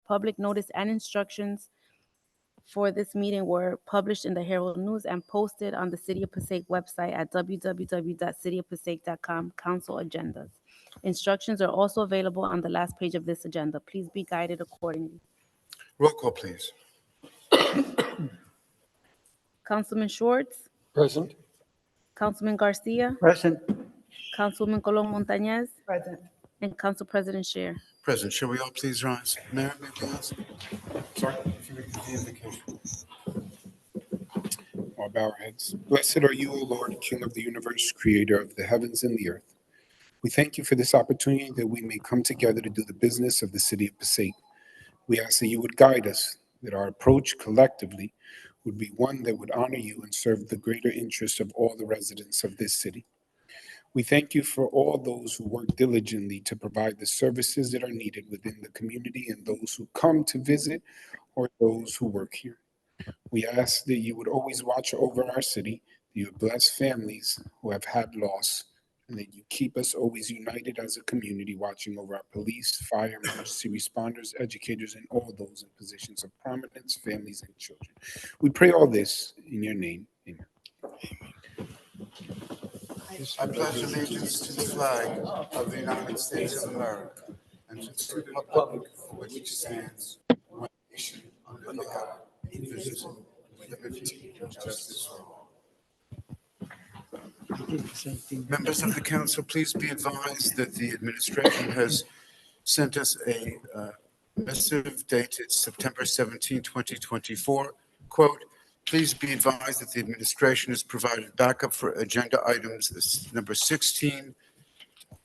Public notice and instructions for this meeting were published in the Herald News and posted on the City of Passaic website at www.cityofpassaic.com. Council agendas. Instructions are also available on the last page of this agenda. Please be guided accordingly. Roll call, please. Councilman Schwartz, Present. Councilman Garcia, Present. Councilwoman Colon Montañez, Present. and Council President Scheer. Present, shall we all please rise? Mayor, may we ask? Sorry, if you read the invocation. All bow our heads. Blessed are you, O Lord, King of the universe, creator of the heavens and the earth. We thank you for this opportunity that we may come together to do the business of the city of Passaic. We ask that you would guide us, that our approach collectively would be one that would honor you and serve the greater interests of all the residents of this city. We thank you for all those who work diligently to provide the services that are needed within the community and those who come to visit or those who work here. We ask that you would always watch over our city, that you would bless families who have had loss, and that you keep us always united as a community, watching over our police, fire, emergency responders, educators, and all those in positions of prominence, families, and children. We pray all this in your name. Amen. I pledge allegiance to the flag of the United States of America and to the republic for which it stands, one nation, under God, indivisible, with liberty and justice for all. Members of the council, please be advised that the administration has sent us a missive dated September 17, 2024. Quote, please be advised that the administration has provided backup for agenda items number 16,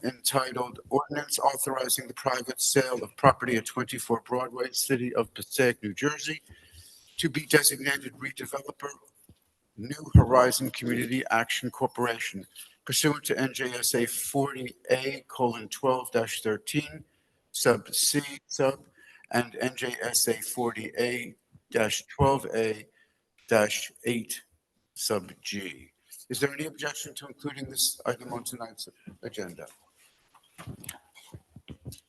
entitled Ordinance Authorizing the Private Sale of Property at 24 Broadway, City of Passaic, New Jersey, to be designated redeveloper, New Horizon Community Action Corporation, pursuant to NJSA 40A:12-13, sub C sub, and NJSA 40A-12A-8 sub G. Is there any objection to including this item on tonight's agenda?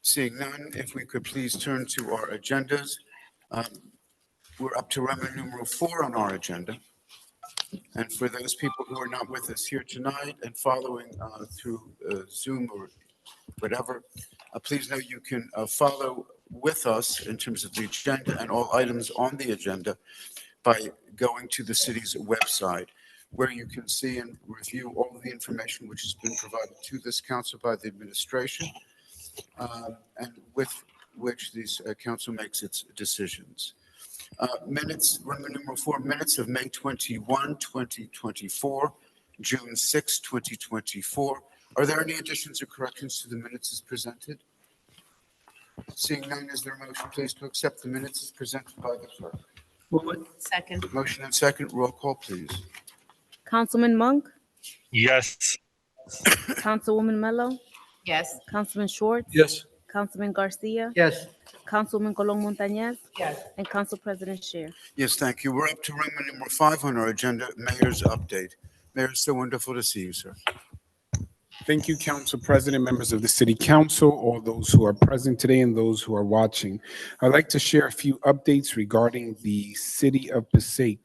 Seeing none, if we could please turn to our agendas. We're up to Roman numeral 4 on our agenda. And for those people who are not with us here tonight and following through Zoom or whatever, please know you can follow with us in terms of the agenda and all items on the agenda by going to the city's website, where you can see and review all of the information which has been provided to this council by the administration, and with which this council makes its decisions. Minutes, Roman numeral 4, minutes of May 21, 2024, June 6, 2024. Are there any additions or corrections to the minutes as presented? Seeing none, is there a motion, please, to accept the minutes as presented by the clerk? Move it. Second. Motion and second, roll call, please. Councilman Monk, Yes. Councilwoman Mello, Yes. Councilman Schwartz, Yes. Councilman Garcia, Yes. Councilwoman Colon Montañez, Yes. and Council President Scheer. Yes, thank you. We're up to Roman numeral 5 on our agenda, Mayor's update. Mayor, it's so wonderful to see you, sir. Thank you, Council President, members of the City Council, all those who are present today and those who are watching. I'd like to share a few updates regarding the City of Passaic.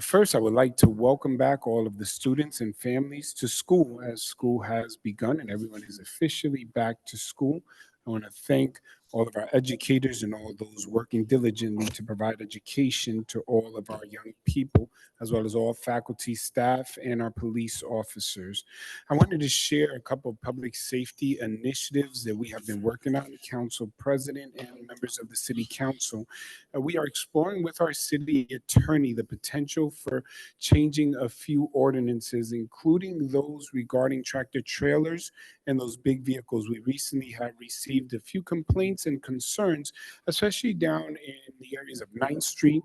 First, I would like to welcome back all of the students and families to school, as school has begun and everyone is officially back to school. I want to thank all of our educators and all those working diligently to provide education to all of our young people, as well as all faculty, staff, and our police officers. I wanted to share a couple of public safety initiatives that we have been working on, Council President and members of the City Council. We are exploring with our city attorney the potential for changing a few ordinances, including those regarding tractor trailers and those big vehicles. We recently have received a few complaints and concerns, especially down in the areas of 9th Street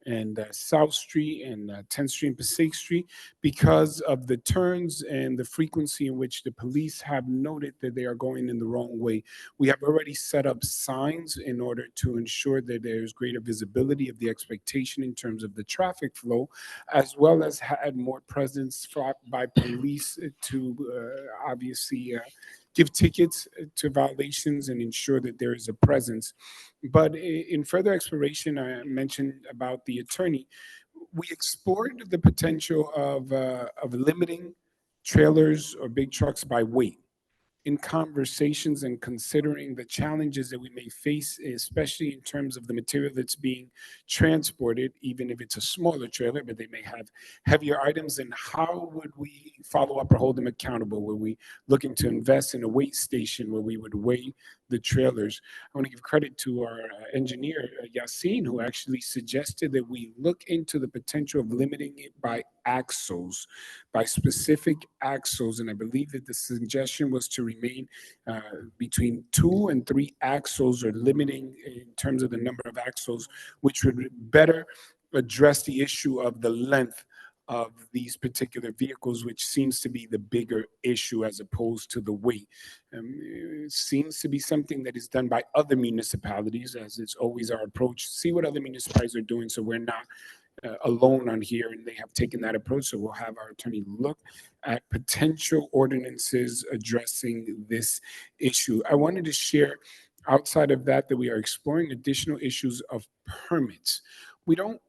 and South Street and 10th Street and Passaic Street, because of the turns and the frequency in which the police have noted that they are going in the wrong way. We have already set up signs in order to ensure that there's greater visibility of the expectation in terms of the traffic flow, as well as had more presence by police to obviously give tickets to violations and ensure that there is a presence. But in further exploration, I mentioned about the attorney. We explored the potential of limiting trailers or big trucks by weight in conversations and considering the challenges that we may face, especially in terms of the material that's being transported, even if it's a smaller trailer, but they may have heavier items. And how would we follow up or hold them accountable? Were we looking to invest in a weight station where we would weigh the trailers? I want to give credit to our engineer, Yassine, who actually suggested that we look into the potential of limiting it by axles, by specific axles. And I believe that the suggestion was to remain between 2 and 3 axles, or limiting in terms of the number of axles, which would better address the issue of the length of these particular vehicles, which seems to be the bigger issue as opposed to the weight. It seems to be something that is done by other municipalities, as it's always our approach. See what other municipalities are doing, so we're not alone on here, and they have taken that approach. So we'll have our attorney look at potential ordinances addressing this issue. I wanted to share, outside of that we are exploring additional issues of permits. We don't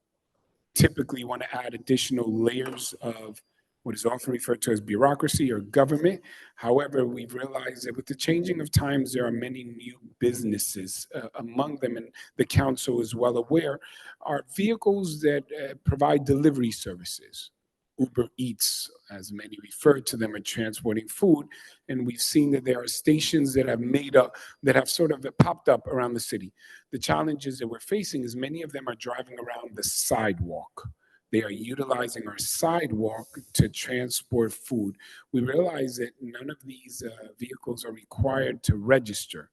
typically want to add additional layers of what is often referred to as bureaucracy or government. However, we've realized that with the changing of times, there are many new businesses among them, and the council is well aware, are vehicles that provide delivery services. Uber Eats, as many refer to them, are transporting food. And we've seen that there are stations that have sort of popped up around the city. The challenges that we're facing is many of them are driving around the sidewalk. They are utilizing our sidewalk to transport food. We realize that none of these vehicles are required to register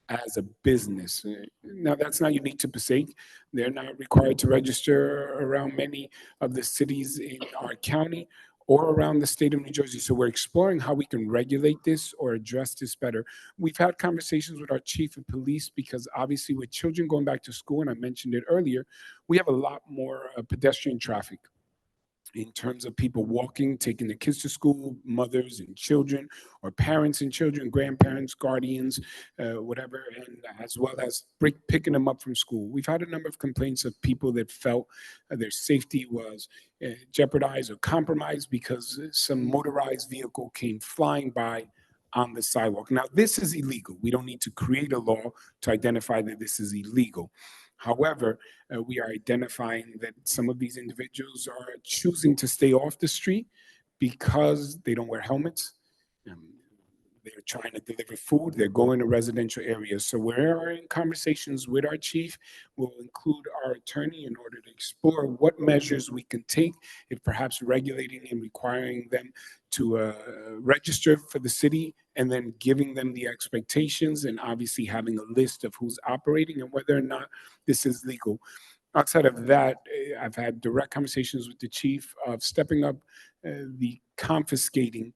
as a business. Now, that's not unique to Passaic. They're not required to register around many of the cities in our county or around the state of New Jersey. So we're exploring how we can regulate this or address this better. We've had conversations with our chief of police because obviously with children going back to school, and I mentioned it earlier, we have a lot more pedestrian traffic in terms of people walking, taking their kids to school, mothers and children, or parents and children, grandparents, guardians, whatever, and as well as picking them up from school. We've had a number of complaints of people that felt their safety was jeopardized or compromised because some motorized vehicle came flying by on the sidewalk. Now, this is illegal. We don't need to create a law to identify that this is illegal. However, we are identifying that some of these individuals are choosing to stay off the street because they don't wear helmets. They're trying to deliver food. They're going to residential areas. So we're in conversations with our chief. We'll include our attorney in order to explore what measures we can take, if perhaps regulating and requiring them to register for the city, and then giving them the expectations, and obviously having a list of who's operating and whether or not this is legal. Outside of that, I've had direct conversations with the chief of stepping up the confiscating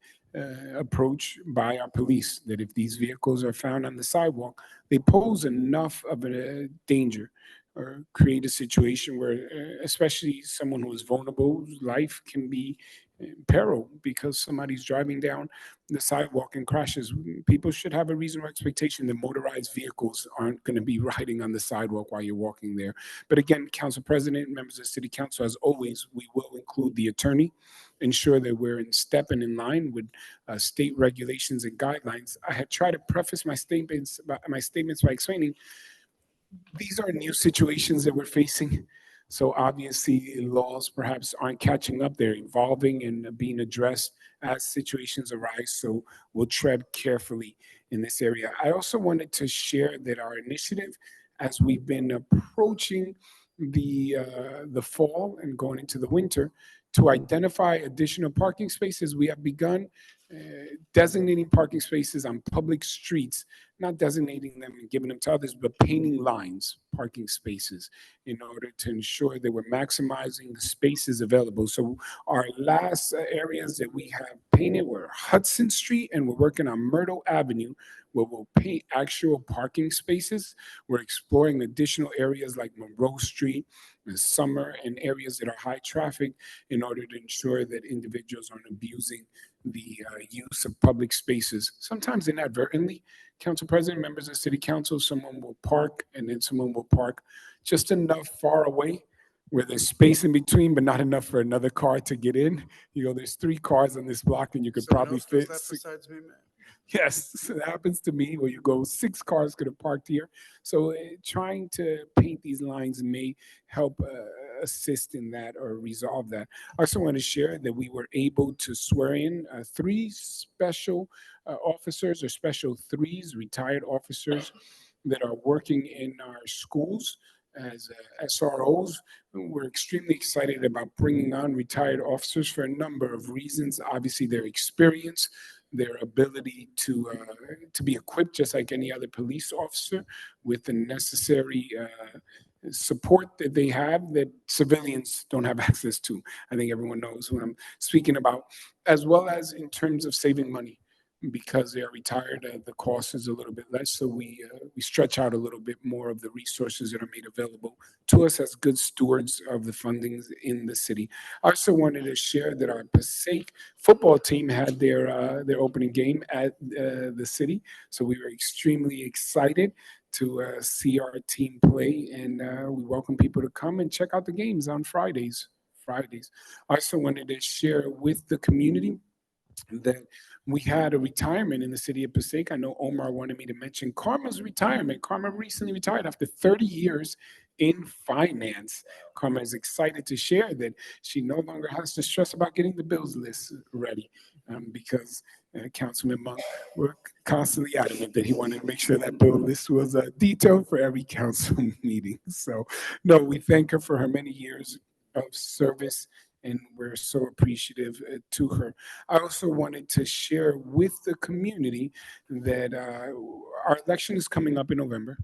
approach by our police, that if these vehicles are found on the sidewalk, they pose enough of a danger or create a situation where, especially someone who is vulnerable, life can be in peril because somebody's driving down the sidewalk and crashes. People should have a reasonable expectation that motorized vehicles aren't going to be riding on the sidewalk while you're walking there. But again, Council President, members of the City Council, as always, we will include the attorney, ensure that we're in step and in line with state regulations and guidelines. I had tried to preface my statements by explaining these are new situations that we're facing. So obviously laws perhaps aren't catching up. They're evolving and being addressed as situations arise. So we'll tread carefully in this area. I also wanted to share that our initiative, as we've been approaching the fall and going into the winter, to identify additional parking spaces, we have begun designating parking spaces on public streets, not designating them and giving them to others, but painting lines, parking spaces in order to ensure that we're maximizing the spaces available. So our last areas that we have painted were Hudson Street, and we're working on Myrtle Avenue, where we'll paint actual parking spaces. We're exploring additional areas like Monroe Street and Summer, and areas that are high traffic, in order to ensure that individuals aren't abusing the use of public spaces. Sometimes inadvertently, Council President, members of City Council, someone will park, and then someone will park just enough far away where there's space in between, but not enough for another car to get in. You know, there's 3 cars on this block, and you could Someone probably else does fit that 6. besides me, man? Yes, it happens to me where you go 6 cars could have parked here. So trying to paint these lines may help assist in that or resolve that. I also want to share that we were able to swear in 3 special officers, or special 3s, retired officers that are working in our schools as SROs. We're extremely excited about bringing on retired officers for a number of reasons. Obviously, their experience, their ability to be equipped just like any other police officer with the necessary support that they have that civilians don't have access to. I think everyone knows what I'm speaking about, as well as in terms of saving money. Because they are retired, the cost is a little bit less, so we stretch out a little bit more of the resources that are made available to us as good stewards of the fundings in the city. I also wanted to share that our Passaic football team had their opening game at the city, so we were extremely excited to see our team play, and we welcome people to come and check out the games on Fridays. I also wanted to share with the community that we had a retirement in the city of Passaic. I know Omar wanted me to mention Karma's retirement. Karma recently retired after 30 years in finance. Karma is excited to share that she no longer has to stress about getting the bills list ready, because Councilman Monk were constantly adamant that he wanted to make sure that bill list was detailed for every council meeting. So, no, we thank her for her many years of service, and we're so appreciative to her. I also wanted to share with the community that our election is coming up in November,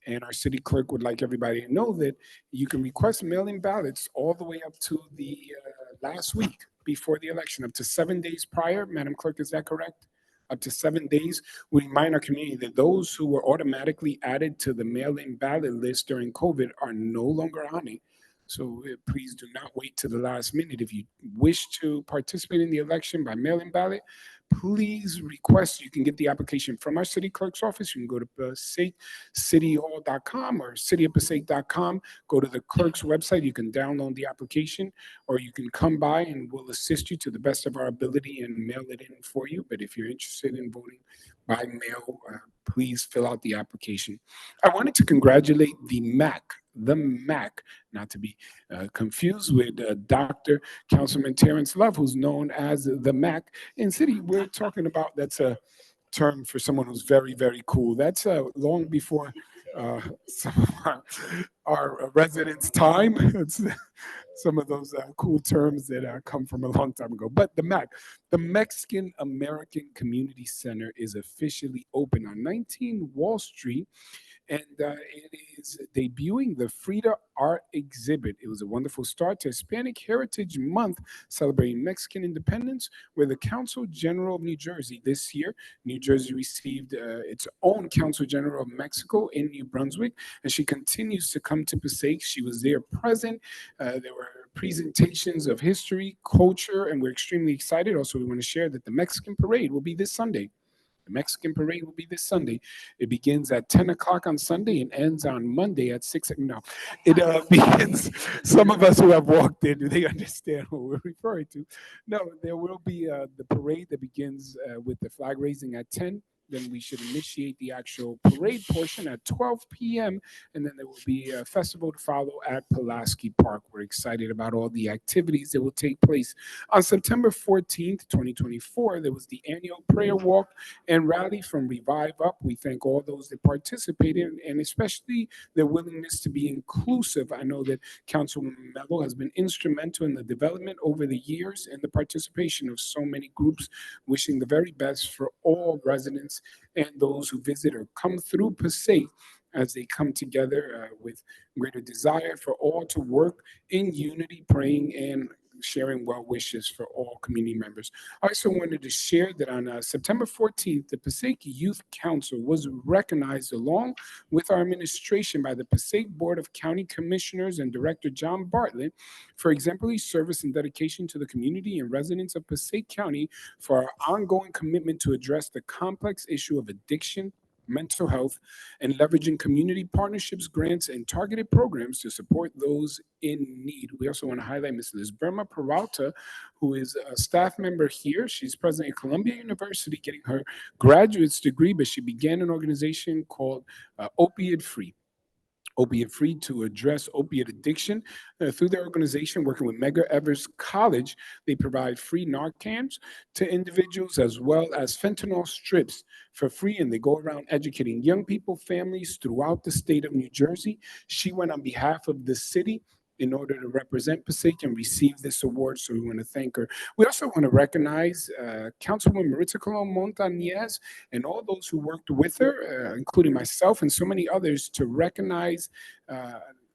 and our city clerk would like everybody to know that you can request mail-in ballots all the way up to the last week before the election, up to 7 days prior. Madam Clerk, is that correct? Up to 7 days. We remind our community that those who were automatically added to the mail-in ballot list during COVID are no longer on it. So please do not wait to the last minute. If you wish to participate in the election by mail-in ballot, please request. You can get the application from our city clerk's office. You can go to passaic.cityhall.com or cityofpassaic.com. Go to the clerk's website. You can download the application, or you can come by and we'll assist you to the best of our ability and mail it in for you. But if you're interested in voting by mail, please fill out the application. I wanted to congratulate the MAC, not to be confused with Dr. Councilman Terrence Love, who's known as the MAC in city. We're talking about, that's a term for someone who's very, very cool. That's long before some of our residents' time. It's some of those cool terms that come from a long time ago. But the MAC, the Mexican American Community Center, is officially open on 19 Wall Street, and it is debuting the Frida Art Exhibit. It was a wonderful start to Hispanic Heritage Month, celebrating Mexican independence, where the Council General of New Jersey this year, New Jersey received its own Council General of Mexico in New Brunswick, and she continues to come to Passaic. She was there present. There were presentations of history, culture, and we're extremely excited. Also, we want to share that the Mexican Parade will be this Sunday. The Mexican Parade will be this Sunday. It begins at 10 o'clock on Sunday and ends on Monday at 6. No, it begins. Some of us who have walked in, they understand what we're referring to. No, there will be the parade that begins with the flag raising at 10. Then we should initiate the actual parade portion at 12 p.m. And then there will be a festival to follow at Pulaski Park. We're excited about all the activities that will take place. On September 14th, 2024, there was the annual prayer walk and rally from Revive Up. We thank all those that participated, and especially their willingness to be inclusive. I know that Councilman Mello has been instrumental in the development over the years and the participation of so many groups, wishing the very best for all residents and those who visit or come through Passaic as they come together with greater desire for all to work in unity, praying and sharing well wishes for all community members. I also wanted to share that on September 14th, the Passaic Youth Council was recognized along with our administration by the Passaic Board of County Commissioners and Director John Bartlett for exemplary service and dedication to the community and residents of Passaic County for our ongoing commitment to address the complex issue of addiction, mental health, and leveraging community partnerships, grants, and targeted programs to support those in need. We also want to highlight Ms. Liz Burma Peralta, who is a staff member here. She's president at Columbia University getting her graduate's degree, but she began an organization called Opiate Free to address opiate addiction. Through their organization, working with Medgar Evers College, they provide free Narcans to individuals as well as fentanyl strips for free, and they go around educating young people, families throughout the state of New Jersey. She went on behalf of the city in order to represent Passaic and receive this award, so we want to thank her. We also want to recognize Councilwoman Maritza Colon Montañez and all those who worked with her, including myself and so many others, to recognize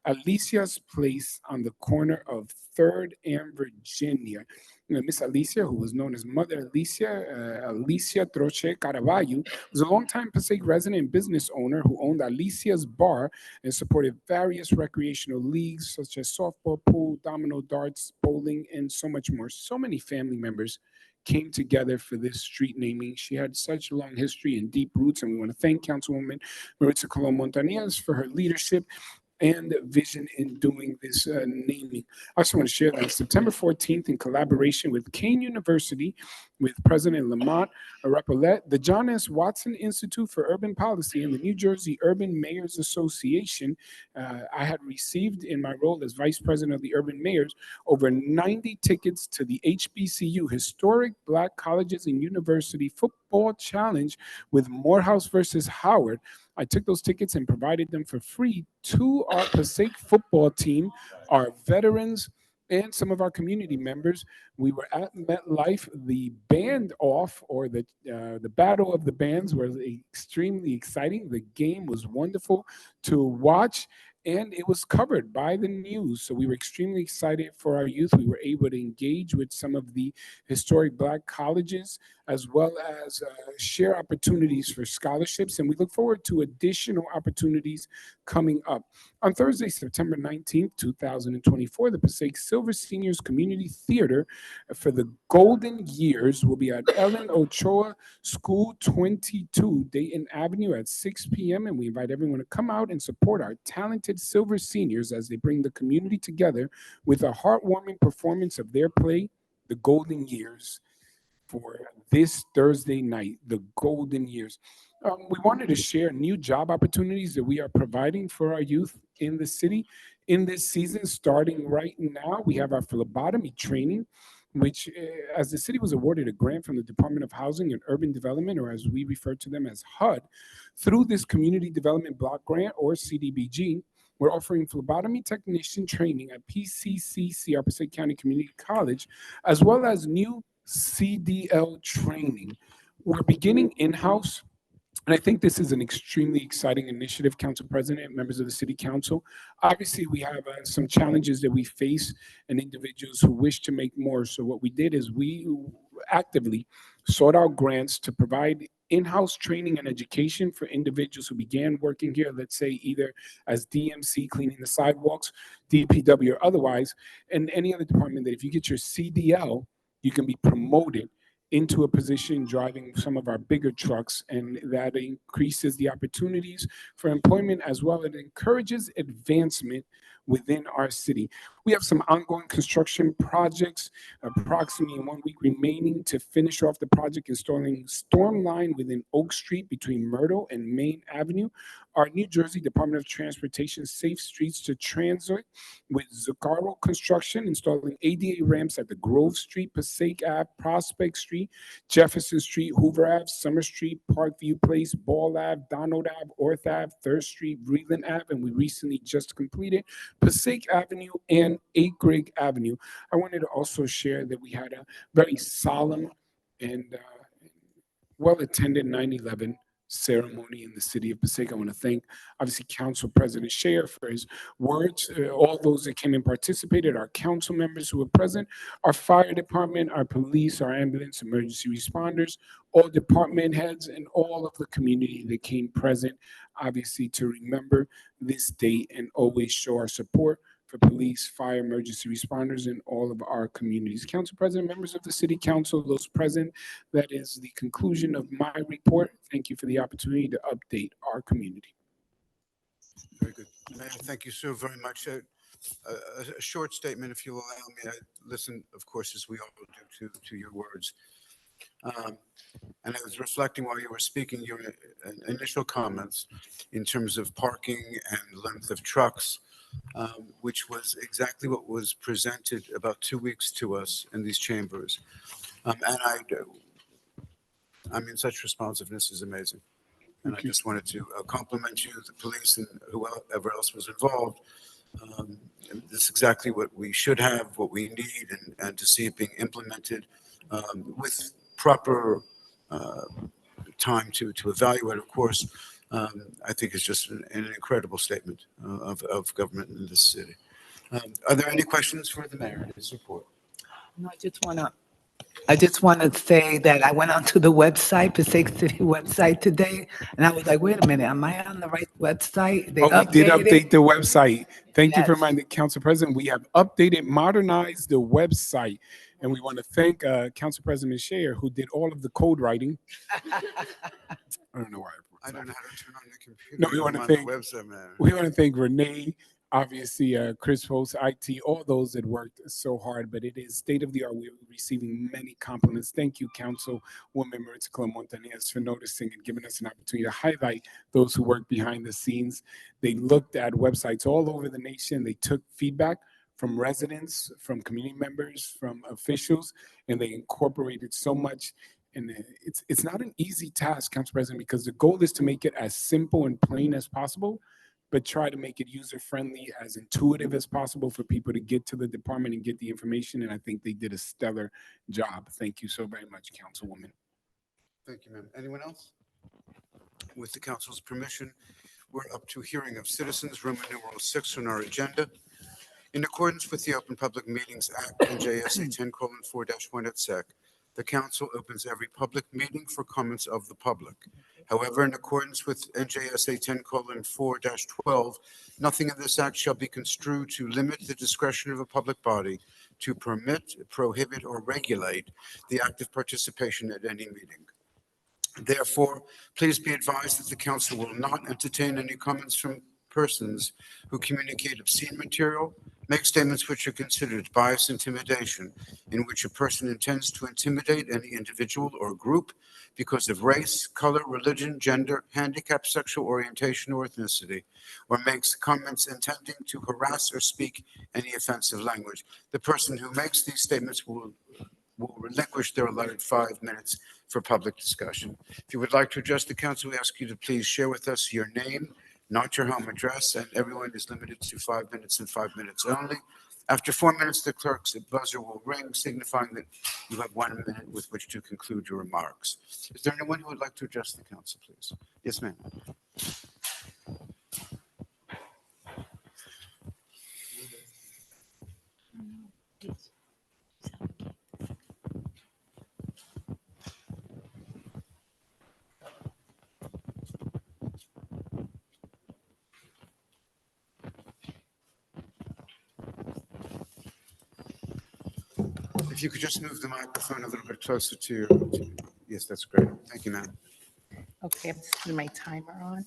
Alicia's place on the corner of 3rd and Virginia. Miss Alicia, who was known as Mother Alicia, Alicia Troche Caraballo, was a longtime Passaic resident and business owner who owned Alicia's Bar and supported various recreational leagues such as softball, pool, domino, darts, bowling, and so much more. So many family members came together for this street naming. She had such a long history and deep roots, and we want to thank Councilwoman Maritza Colon Montañez for her leadership and vision in doing this naming. I also want to share that on September 14th, in collaboration with Kane University, with President Lamont Rapollet, the John S. Watson Institute for Urban Policy, and the New Jersey Urban Mayors Association, I had received in my role as Vice President of the Urban Mayors over 90 tickets to the HBCU Historic Black Colleges and University Football Challenge with Morehouse versus Howard. I took those tickets and provided them for free to our Passaic football team, our veterans, and some of our community members. We were at MetLife. The band off, or the battle of the bands, was extremely exciting. The game was wonderful to watch, and it was covered by the news. So we were extremely excited for our youth. We were able to engage with some of the historic Black colleges, as well as share opportunities for scholarships. And we look forward to additional opportunities coming up. On Thursday, September 19th, 2024, the Passaic Silver Seniors Community Theater for the Golden Years will be at Ellen Ochoa School 22, Dayton Avenue at 6 p.m. And we invite everyone to come out and support our talented Silver Seniors as they bring the community together with a heartwarming performance of their play, The Golden Years, for this Thursday night, The Golden Years. We wanted to share new job opportunities that we are providing for our youth in the city. In this season, starting right now, we have our phlebotomy training, which, as the city was awarded a grant from the Department of Housing and Urban Development, or as we refer to them as HUD, through this Community Development Block Grant, or CDBG, we're offering phlebotomy technician training at PCCC, our Passaic County Community College, as well as new CDL training. We're beginning in-house, and I think this is an extremely exciting initiative, Council President, members of the City Council. Obviously, we have some challenges that we face and individuals who wish to make more. So what we did is we actively sought out grants to provide in-house training and education for individuals who began working here, let's say either as DMC, cleaning the sidewalks, DPW, or otherwise, and any other department that if you get your CDL, you can be promoted into a position driving some of our bigger trucks, and that increases the opportunities for employment as well. It encourages advancement within our city. We have some ongoing construction projects, approximately 1 week remaining to finish off the project installing storm line within Oak Street between Myrtle and Main Avenue. Our New Jersey Department of Transportation Safe Streets to Transit with Zuccaro Construction installing ADA ramps at the Grove Street, Passaic Ave, Prospect Street, Jefferson Street, Hoover Ave, Summer Street, Parkview Place, Ball Ave, Donald Ave, Orth Ave, 3rd Street, Breland Ave, and we recently just completed Passaic Avenue and 8 Greg Avenue. I wanted to also share that we had a very solemn and well-attended 9/11 ceremony in the city of Passaic. I want to thank, obviously, Council President Scheer for his words, all those that came and participated, our council members who were present, our fire department, our police, our ambulance, emergency responders, all department heads, and all of the community that came present, obviously, to remember this date and always show our support for police, fire, emergency responders, and all of our communities. Council President, members of the City Council, those present, that is the conclusion of my report. Thank you for the opportunity to update our community. Very good. Mayor, thank you so very much. A short statement, if you'll allow me. I listen, of course, as we all do, to your words. And I was reflecting while you were speaking, your initial comments in terms of parking and length of trucks, which was exactly what was presented about 2 weeks to us in these chambers. And I mean, such responsiveness is amazing. And I just wanted to compliment you, the police, and whoever else was involved. This is exactly what we should have, what we need, and to see it being implemented with proper time to evaluate, of course. I think it's just an incredible statement of government in this city. Are there any questions for the mayor in his report? No, I just want to say that I went onto the website, Passaic City website today, and I was like, wait a minute, am I on the right website? They We did updated update the website. Thank you for Yes. reminding Council President. We have updated, modernized the website. And we want to thank Council President Scheer, who did all of the code writing. I don't know why. I don't know how to turn on the computer. No, we want to I'm on the thank website, man. We want to thank Renee, obviously, Chris Post, IT, all those that worked so hard, but it is state of the art. We're receiving many compliments. Thank you, Councilwoman Maritza Montanez, for noticing and giving us an opportunity to highlight those who work behind the scenes. They looked at websites all over the nation. They took feedback from residents, from community members, from officials, and they incorporated so much. And it's not an easy task, Council President, because the goal is to make it as simple and plain as possible, but try to make it user-friendly, as intuitive as possible for people to get to the department and get the information. And I think they did a stellar job. Thank you so very much, Councilwoman. Thank you, ma'am. Anyone else? With the council's permission, we're up to hearing of citizens, Roman numeral 6 on our agenda. In accordance with the Open Public Meetings Act, NJSA 10:4-1 et sec, the council opens every public meeting for comments of the public. However, in accordance with NJSA 10:4-12, nothing in this act shall be construed to limit the discretion of a public body to permit, prohibit, or regulate the active participation at any meeting. Therefore, please be advised that the council will not entertain any comments from persons who communicate obscene material, make statements which are considered bias, intimidation, in which a person intends to intimidate any individual or group because of race, color, religion, gender, handicap, sexual orientation, or ethnicity, or makes comments intending to harass or speak any offensive language. The person who makes these statements will relinquish their allotted 5 minutes for public discussion. If you would like to address the council, we ask you to please share with us your name, not your home address, and everyone is limited to 5 minutes and 5 minutes only. After 4 minutes, the clerk's buzzer will ring, signifying that you have 1 minute with which to conclude your remarks. Is there anyone who would like to address the council, please? Yes, ma'am. If you could just move the microphone a little bit closer to your, yes, that's great. Thank you, ma'am. Okay, I'm just putting my timer on.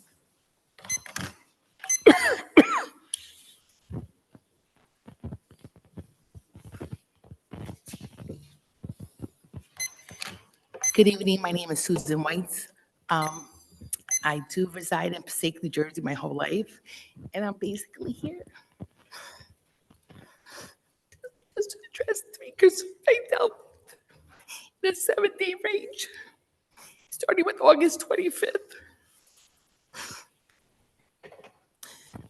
Good evening. My name is Susan White. I do reside in Passaic, New Jersey, my whole life, and I'm basically here just to address 3 cases I dealt with in a 7-day range, starting with August 25th.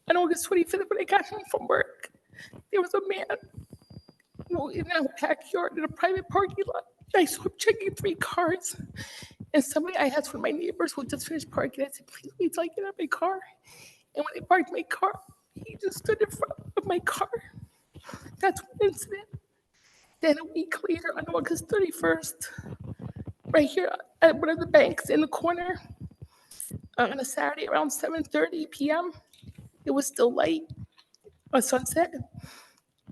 On August 25th, when I got home from work, there was a man in our backyard in a private parking lot. I saw him checking 3 cars. And somebody, I asked one of my neighbors who just finished parking, I said, please wait till I get out of my car. And when I parked my car, he just stood in front of my car. That's one incident. Then a week later, on August 31st, right here at one of the banks in the corner, on a Saturday around 7:30 p.m., it was still light on Sunset,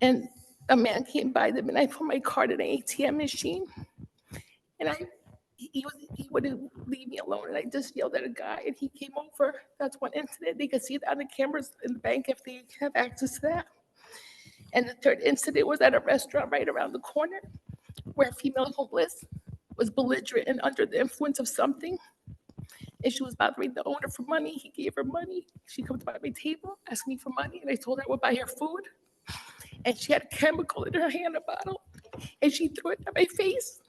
and a man came by the midnight for my card at an ATM machine, and he wouldn't leave me alone, and I just yelled at a guy, and he came over. That's one incident. They could see it on the cameras in the bank if they have access to that. And the third incident was at a restaurant right around the corner, where a female homeless was belligerent and under the influence of something. And she was bothering the owner for money. He gave her money. She comes by my table, asked me for money, and I told her I would buy her food. And she had a chemical in her hand, a bottle, and she threw it at my face.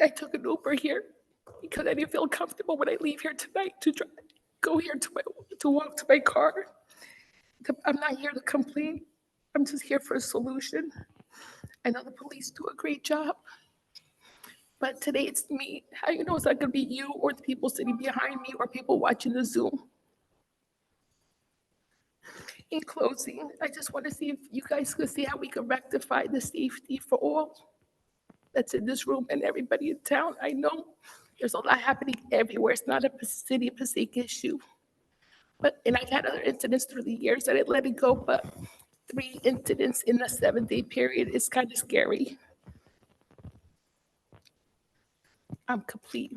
I took an Uber here because I didn't feel comfortable when I leave here tonight to go here to walk to my car. I'm not here to complain. I'm just here for a solution. I know the police do a great job, but today it's me. How you know it's not going to be you or the people sitting behind me or people watching the Zoom? In closing, I just want to see if you guys could see how we can rectify the safety for all that's in this room and everybody in town. I know there's a lot happening everywhere. It's not a city of Passaic issue. And I've had other incidents through the years that I let it go, but 3 incidents in a 7-day period is kind of scary. I'm complete.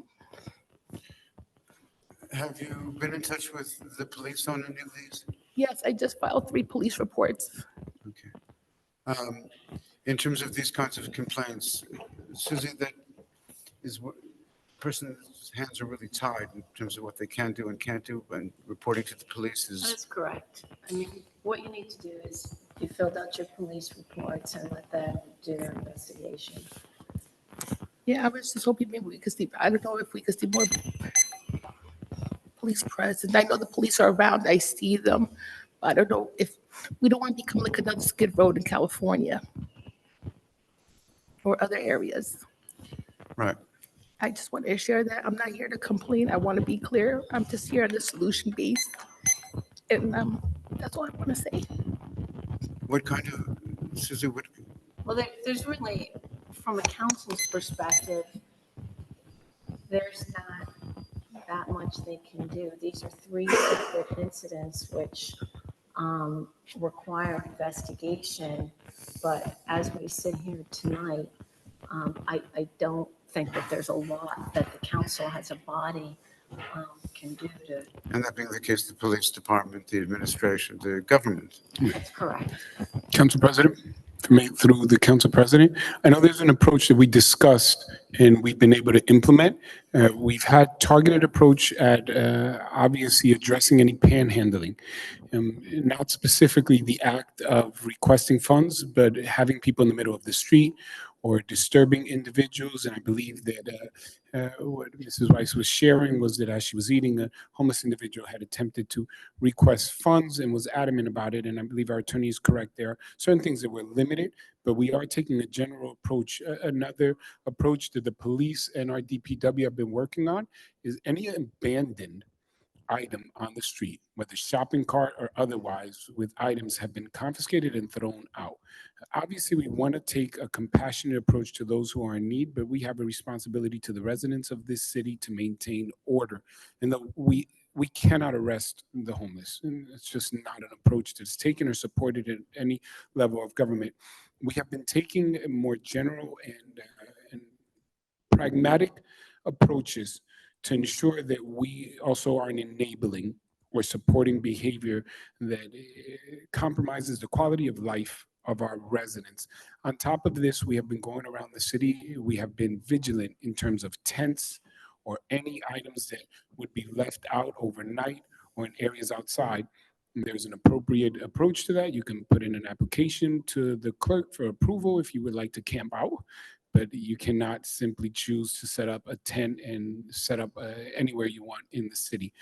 Have you been in touch with the police on any of these? Yes, I just filed 3 police reports. Okay. In terms of these kinds of complaints, Susie, that is what person's hands are really tied in terms of what they can do and can't do, and reporting to the police is. That's correct. I mean, what you need to do is you filled out your police reports and let them do their investigation. Yeah, I was just hoping maybe we could see, I don't know if we could see more police presence. I know the police are around, I see them. But I don't know if, we don't want to become like another Skid Row in California or other areas. Right. I just want to share that. I'm not here to complain. I want to be clear. I'm just here on the solution base. And that's all I want to say. What kind of, Susie, what, Well, there's really, from a council's perspective, there's not that much they can do. These are 3 separate incidents which require investigation. But as we sit here tonight, I don't think that there's a lot that the council as a body can do to. and that being the case, the police department, the administration, the government. That's correct. Council President, through the Council President, I know there's an approach that we discussed and we've been able to implement. We've had targeted approach at obviously addressing any panhandling. Not specifically the act of requesting funds, but having people in the middle of the street or disturbing individuals. And I believe that what Mrs. Rice was sharing was that as she was eating, a homeless individual had attempted to request funds and was adamant about it. And I believe our attorney is correct. There are certain things that were limited, but we are taking a general approach. Another approach that the police and our DPW have been working on is any abandoned item on the street, whether shopping cart or otherwise, with items have been confiscated and thrown out. Obviously, we want to take a compassionate approach to those who are in need, but we have a responsibility to the residents of this city to maintain order. And we cannot arrest the homeless. And it's just not an approach that's taken or supported at any level of government. We have been taking more general and pragmatic approaches to ensure that we also aren't enabling or supporting behavior that compromises the quality of life of our residents. On top of this, we have been going around the city. We have been vigilant in terms of tents or any items that would be left out overnight or in areas outside. And there's an appropriate approach to that. You can put in an application to the clerk for approval if you would like to camp out, but you cannot simply choose to set up a tent and set up anywhere you want in the city.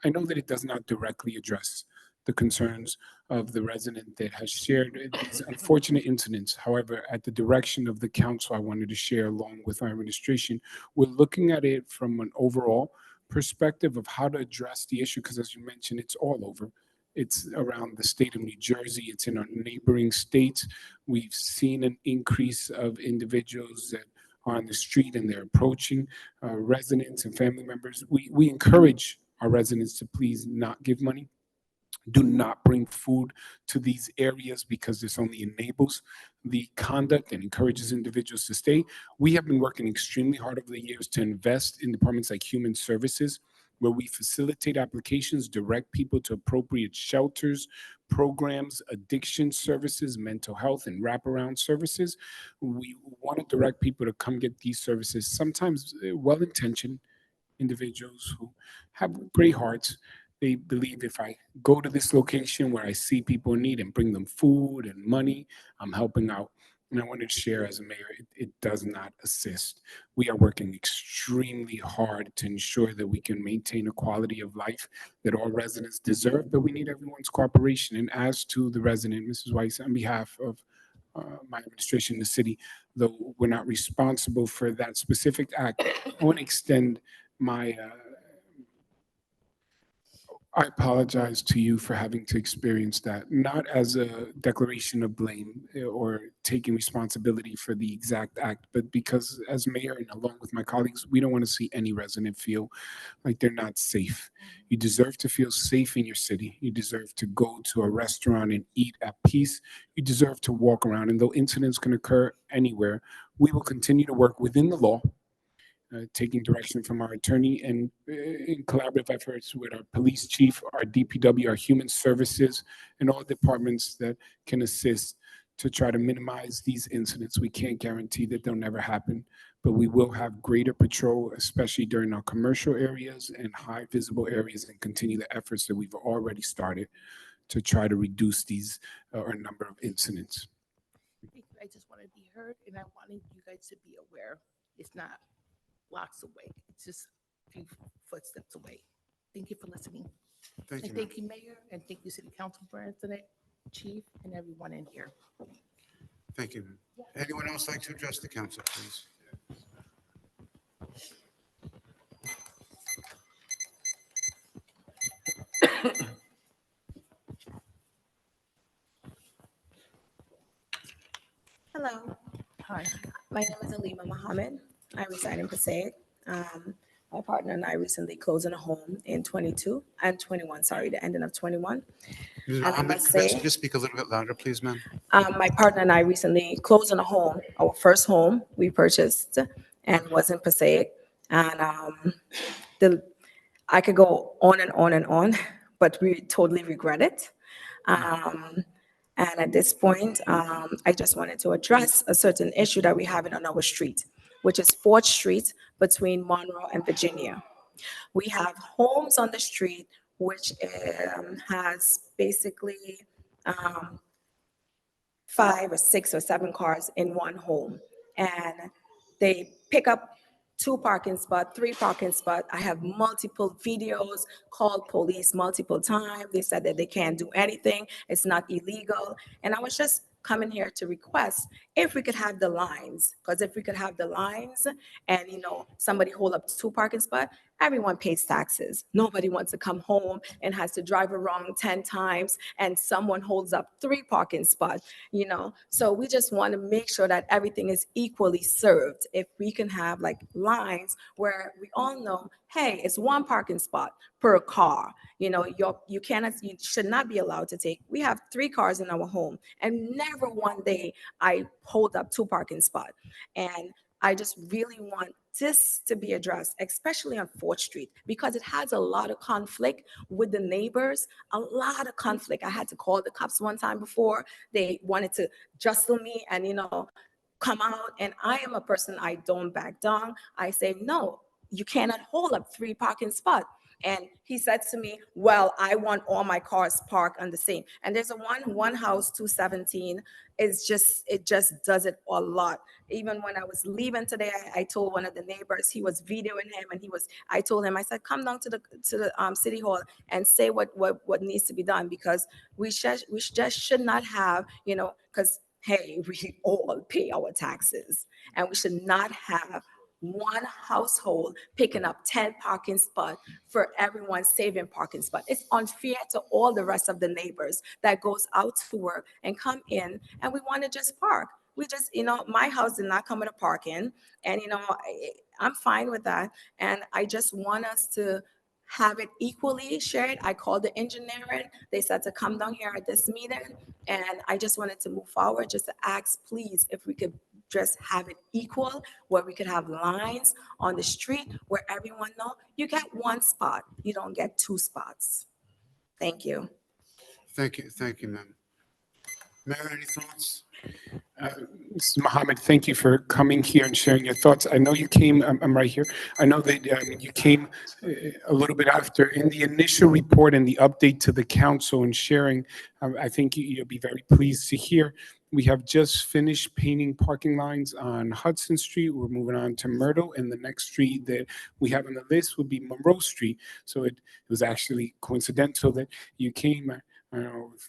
I know that it does not directly address the concerns of the resident that has shared these unfortunate incidents. However, at the direction of the council, I wanted to share along with our administration, we're looking at it from an overall perspective of how to address the issue, because as you mentioned, it's all over. It's around the state of New Jersey. It's in our neighboring states. We've seen an increase of individuals that are on the street and they're approaching residents and family members. We encourage our residents to please not give money. Do not bring food to these areas because this only enables the conduct and encourages individuals to stay. We have been working extremely hard over the years to invest in departments like human services, where we facilitate applications, direct people to appropriate shelters, programs, addiction services, mental health, and wraparound services. We want to direct people to come get these services, sometimes well-intentioned individuals who have great hearts. They believe if I go to this location where I see people in need and bring them food and money, I'm helping out. And I wanted to share as a mayor, it does not assist. We are working extremely hard to ensure that we can maintain a quality of life that all residents deserve, but we need everyone's cooperation. And as to the resident, Mrs. Weiss, on behalf of my administration in the city, though we're not responsible for that specific act, I want to extend my I apologize to you for having to experience that, not as a declaration of blame or taking responsibility for the exact act, but because as mayor and along with my colleagues, we don't want to see any resident feel like they're not safe. You deserve to feel safe in your city. You deserve to go to a restaurant and eat at peace. You deserve to walk around. And though incidents can occur anywhere, we will continue to work within the law, taking direction from our attorney and in collaborative efforts with our police chief, our DPW, our human services, and all departments that can assist to try to minimize these incidents. We can't guarantee that they'll never happen, but we will have greater patrol, especially during our commercial areas and high visible areas, and continue the efforts that we've already started to try to reduce these or number of incidents. I just want to be heard, and I wanted you guys to be aware. It's not blocks away. It's just a few footsteps away. Thank you for listening. Thank you, And ma'am. thank you, Mayor, and thank you, City Council President, Chief, and everyone in here. Thank you. Anyone else like to address the council, please? Hello, Hi. my name is Alima Mohammed. I reside in Passaic. My partner and I recently closed on a home in 22 and 21, sorry, the ending of 21. Ms. And I Mohammed, must could you say, just speak a little bit louder, please, ma'am? my partner and I recently closed on a home, our first home we purchased and was in Passaic. And the I could go on and on and on, but we totally regret it. And at this point, I just wanted to address a certain issue that we have on our street, which is 4th Street between Monroe and Virginia. We have homes on the street which has basically 5 or 6 or 7 cars in one home. And they pick up 2 parking spot, 3 parking spot. I have multiple videos, called police multiple times. They said that they can't do anything. It's not illegal. And I was just coming here to request if we could have the lines, because if we could have the lines and, somebody hold up 2 parking spot, everyone pays taxes. Nobody wants to come home and has to drive around 10 times and someone holds up 3 parking spots, So we just want to make sure that everything is equally served. If we can have like lines where we all know, hey, it's 1 parking spot per car. You should not be allowed to take. We have 3 cars in our home, and never one day I hold up 2 parking spots. And I just really want this to be addressed, especially on 4th Street, because it has a lot of conflict with the neighbors, a lot of conflict. I had to call the cops one time before. They wanted to jostle me and, come out. And I am a person, I don't back down. I say, no, you cannot hold up 3 parking spots. And he said to me, well, I want all my cars parked on the same. And there's one house, 217, it just does it a lot. Even when I was leaving today, I told one of the neighbors, he was videoing him, and I told him, I said, come down to the city hall and say what needs to be done, because we just should not have, because hey, we all pay our taxes, and we should not have one household picking up 10 parking spots for everyone saving parking spot. It's unfair to all the rest of the neighbors that goes out to work and come in, and we want to just park. We just, my house did not come with a parking, and I'm fine with that. And I just want us to have it equally shared. I called the engineering. They said to come down here at this meeting, and I just wanted to move forward, just to ask, please, if we could just have it equal, where we could have lines on the street where everyone know you get 1 spot, you don't get 2 spots. Thank you. Thank you, ma'am. Mayor, any thoughts? Mrs. Mohammed, thank you for coming here and sharing your thoughts. I know you came, I'm right here. I know that you came a little bit after. In the initial report and the update to the council and sharing, I think you'll be very pleased to hear. We have just finished painting parking lines on Hudson Street. We're moving on to Myrtle, and the next street that we have on the list would be Monroe Street. So it was actually coincidental that you came. I don't know if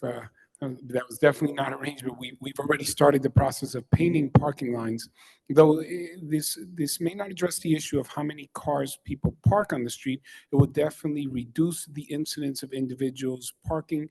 that was definitely not arranged, but we've already started the process of painting parking lines. Though this may not address the issue of how many cars people park on the street, it will definitely reduce the incidence of individuals parking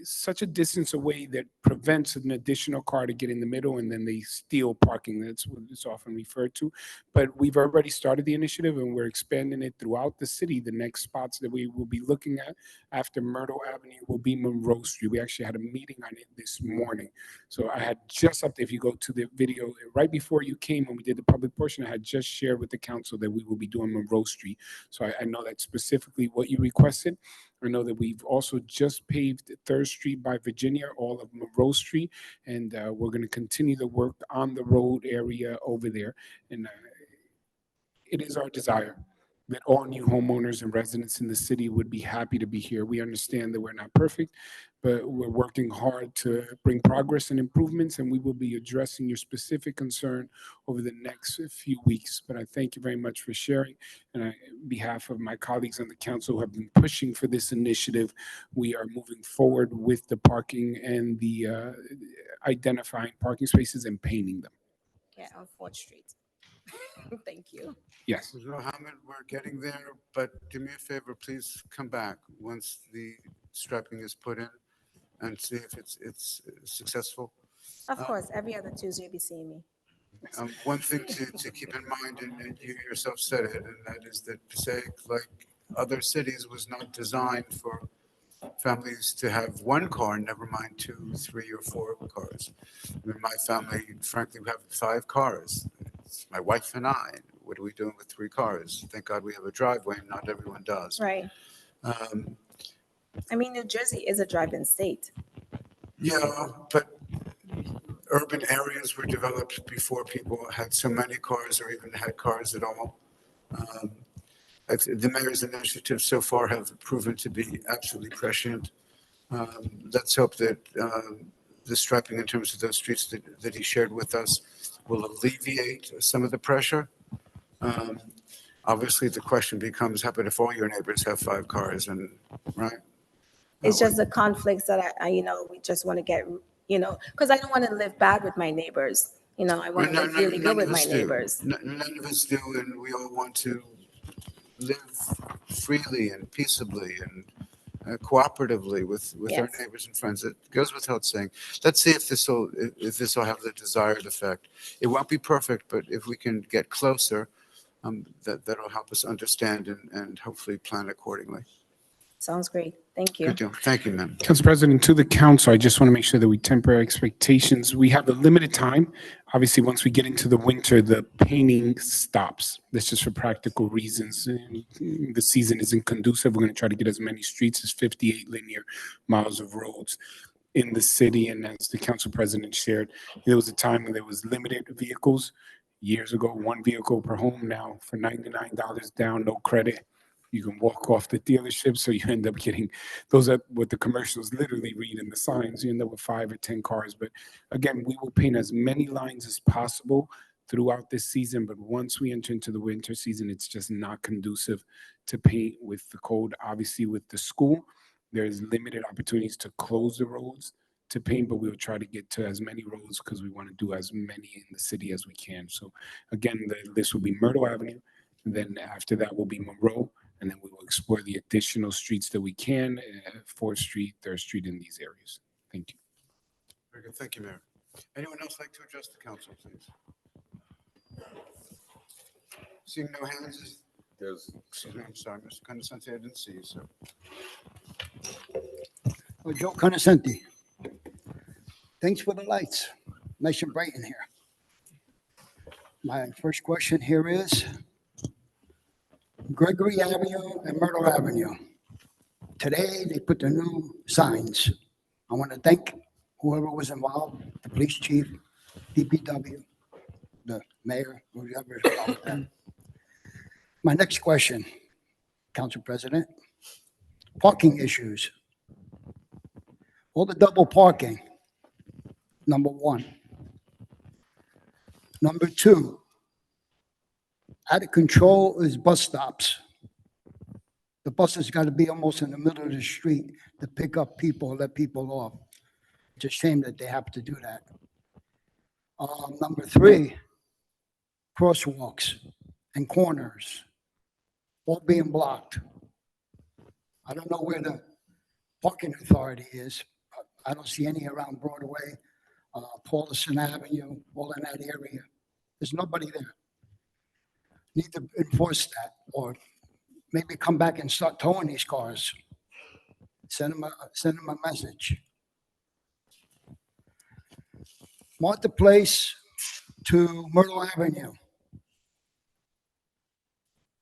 such a distance away that prevents an additional car to get in the middle, and then they steal parking. That's what it's often referred to. But we've already started the initiative, and we're expanding it throughout the city. The next spots that we will be looking at after Myrtle Avenue will be Monroe Street. We actually had a meeting on it this morning. So I had just up there, if you go to the video, right before you came when we did the public portion, I had just shared with the council that we will be doing Monroe Street. So I know that's specifically what you requested. I know that we've also just paved 3rd Street by Virginia, all of Monroe Street, and we're going to continue the work on the road area over there. And it is our desire that all new homeowners and residents in the city would be happy to be here. We understand that we're not perfect, but we're working hard to bring progress and improvements, and we will be addressing your specific concern over the next few weeks. But I thank you very much for sharing. And on behalf of my colleagues on the council who have been pushing for this initiative, we are moving forward with the parking and the identifying parking spaces and painting them. Yeah, on 4th Street. Thank you. Yes. Ms. Mohammed, we're getting there, but do me a favor, please come back once the striping is put in and see if it's successful. Of course, every other Tuesday you'll be seeing me. One thing to keep in mind, and you yourself said it, and that is that Passaic, like other cities, was not designed for families to have 1 car, never mind 2, 3, or 4 cars. I mean, my family, frankly, we have 5 cars. It's my wife and I. What are we doing with 3 cars? Thank God we have a driveway, and not everyone does. Right. I mean, New Jersey is a drive-in state. Yeah, but urban areas were developed before people had so many cars or even had cars at all. The mayor's initiatives so far have proven to be absolutely prescient. Let's hope that the striping in terms of those streets that he shared with us will alleviate some of the pressure. Obviously, the question becomes, how about if all your neighbors have 5 cars, and right? It's just the conflicts that we just want to get, because I don't want to live bad with my neighbors. I want to live really good with my neighbors. None of us do, and we all want to live freely and peaceably and cooperatively with our neighbors and friends. It goes without saying. Let's see if this will have the desired effect. It won't be perfect, but if we can get closer, that'll help us understand and hopefully plan accordingly. Sounds great. Thank you. Good deal. Thank you, ma'am. Council President, to the council, I just want to make sure that we temper expectations. We have a limited time. Obviously, once we get into the winter, the painting stops. That's just for practical reasons. The season isn't conducive. We're going to try to get as many streets as 58 linear miles of roads in the city. And as the council president shared, there was a time when there was limited vehicles. years ago, 1 vehicle per home. Now for $99 down, no credit, you can walk off the dealership. So you end up getting, those are what the commercials literally read in the signs. You end up with 5 or 10 cars. But again, we will paint as many lines as possible throughout this season. But once we enter into the winter season, it's just not conducive to paint with the code. Obviously, with the school, there's limited opportunities to close the roads to paint, but we'll try to get to as many roads because we want to do as many in the city as we can. So again, this will be Myrtle Avenue. And then after that will be Monroe. And then we will explore the additional streets that we can, 4th Street, 3rd Street in these areas. Thank you. Very good. Thank you, Mayor. Anyone else like to address the council, please? Seeing no hands, excuse me, I'm sorry, Mr. Condescenti, I didn't see you, sir. Joe Conoscenti. Thanks for the lights. Nice and bright in here. My first question here is Gregory Avenue and Myrtle Avenue. Today, they put the new signs. I want to thank whoever was involved, the police chief, DPW, the mayor, whoever is involved with that. My next question, Council President, parking issues. All the double parking, number one. Number two, out of control is bus stops. The buses got to be almost in the middle of the street to pick up people, let people off. It's a shame that they have to do that. Number three, crosswalks and corners, all being blocked. I don't know where the parking authority is. I don't see any around Broadway, Paulson Avenue, all in that area. There's nobody there. Need to enforce that, or maybe come back and start towing these cars. Send them a message. Martha Place to Myrtle Avenue.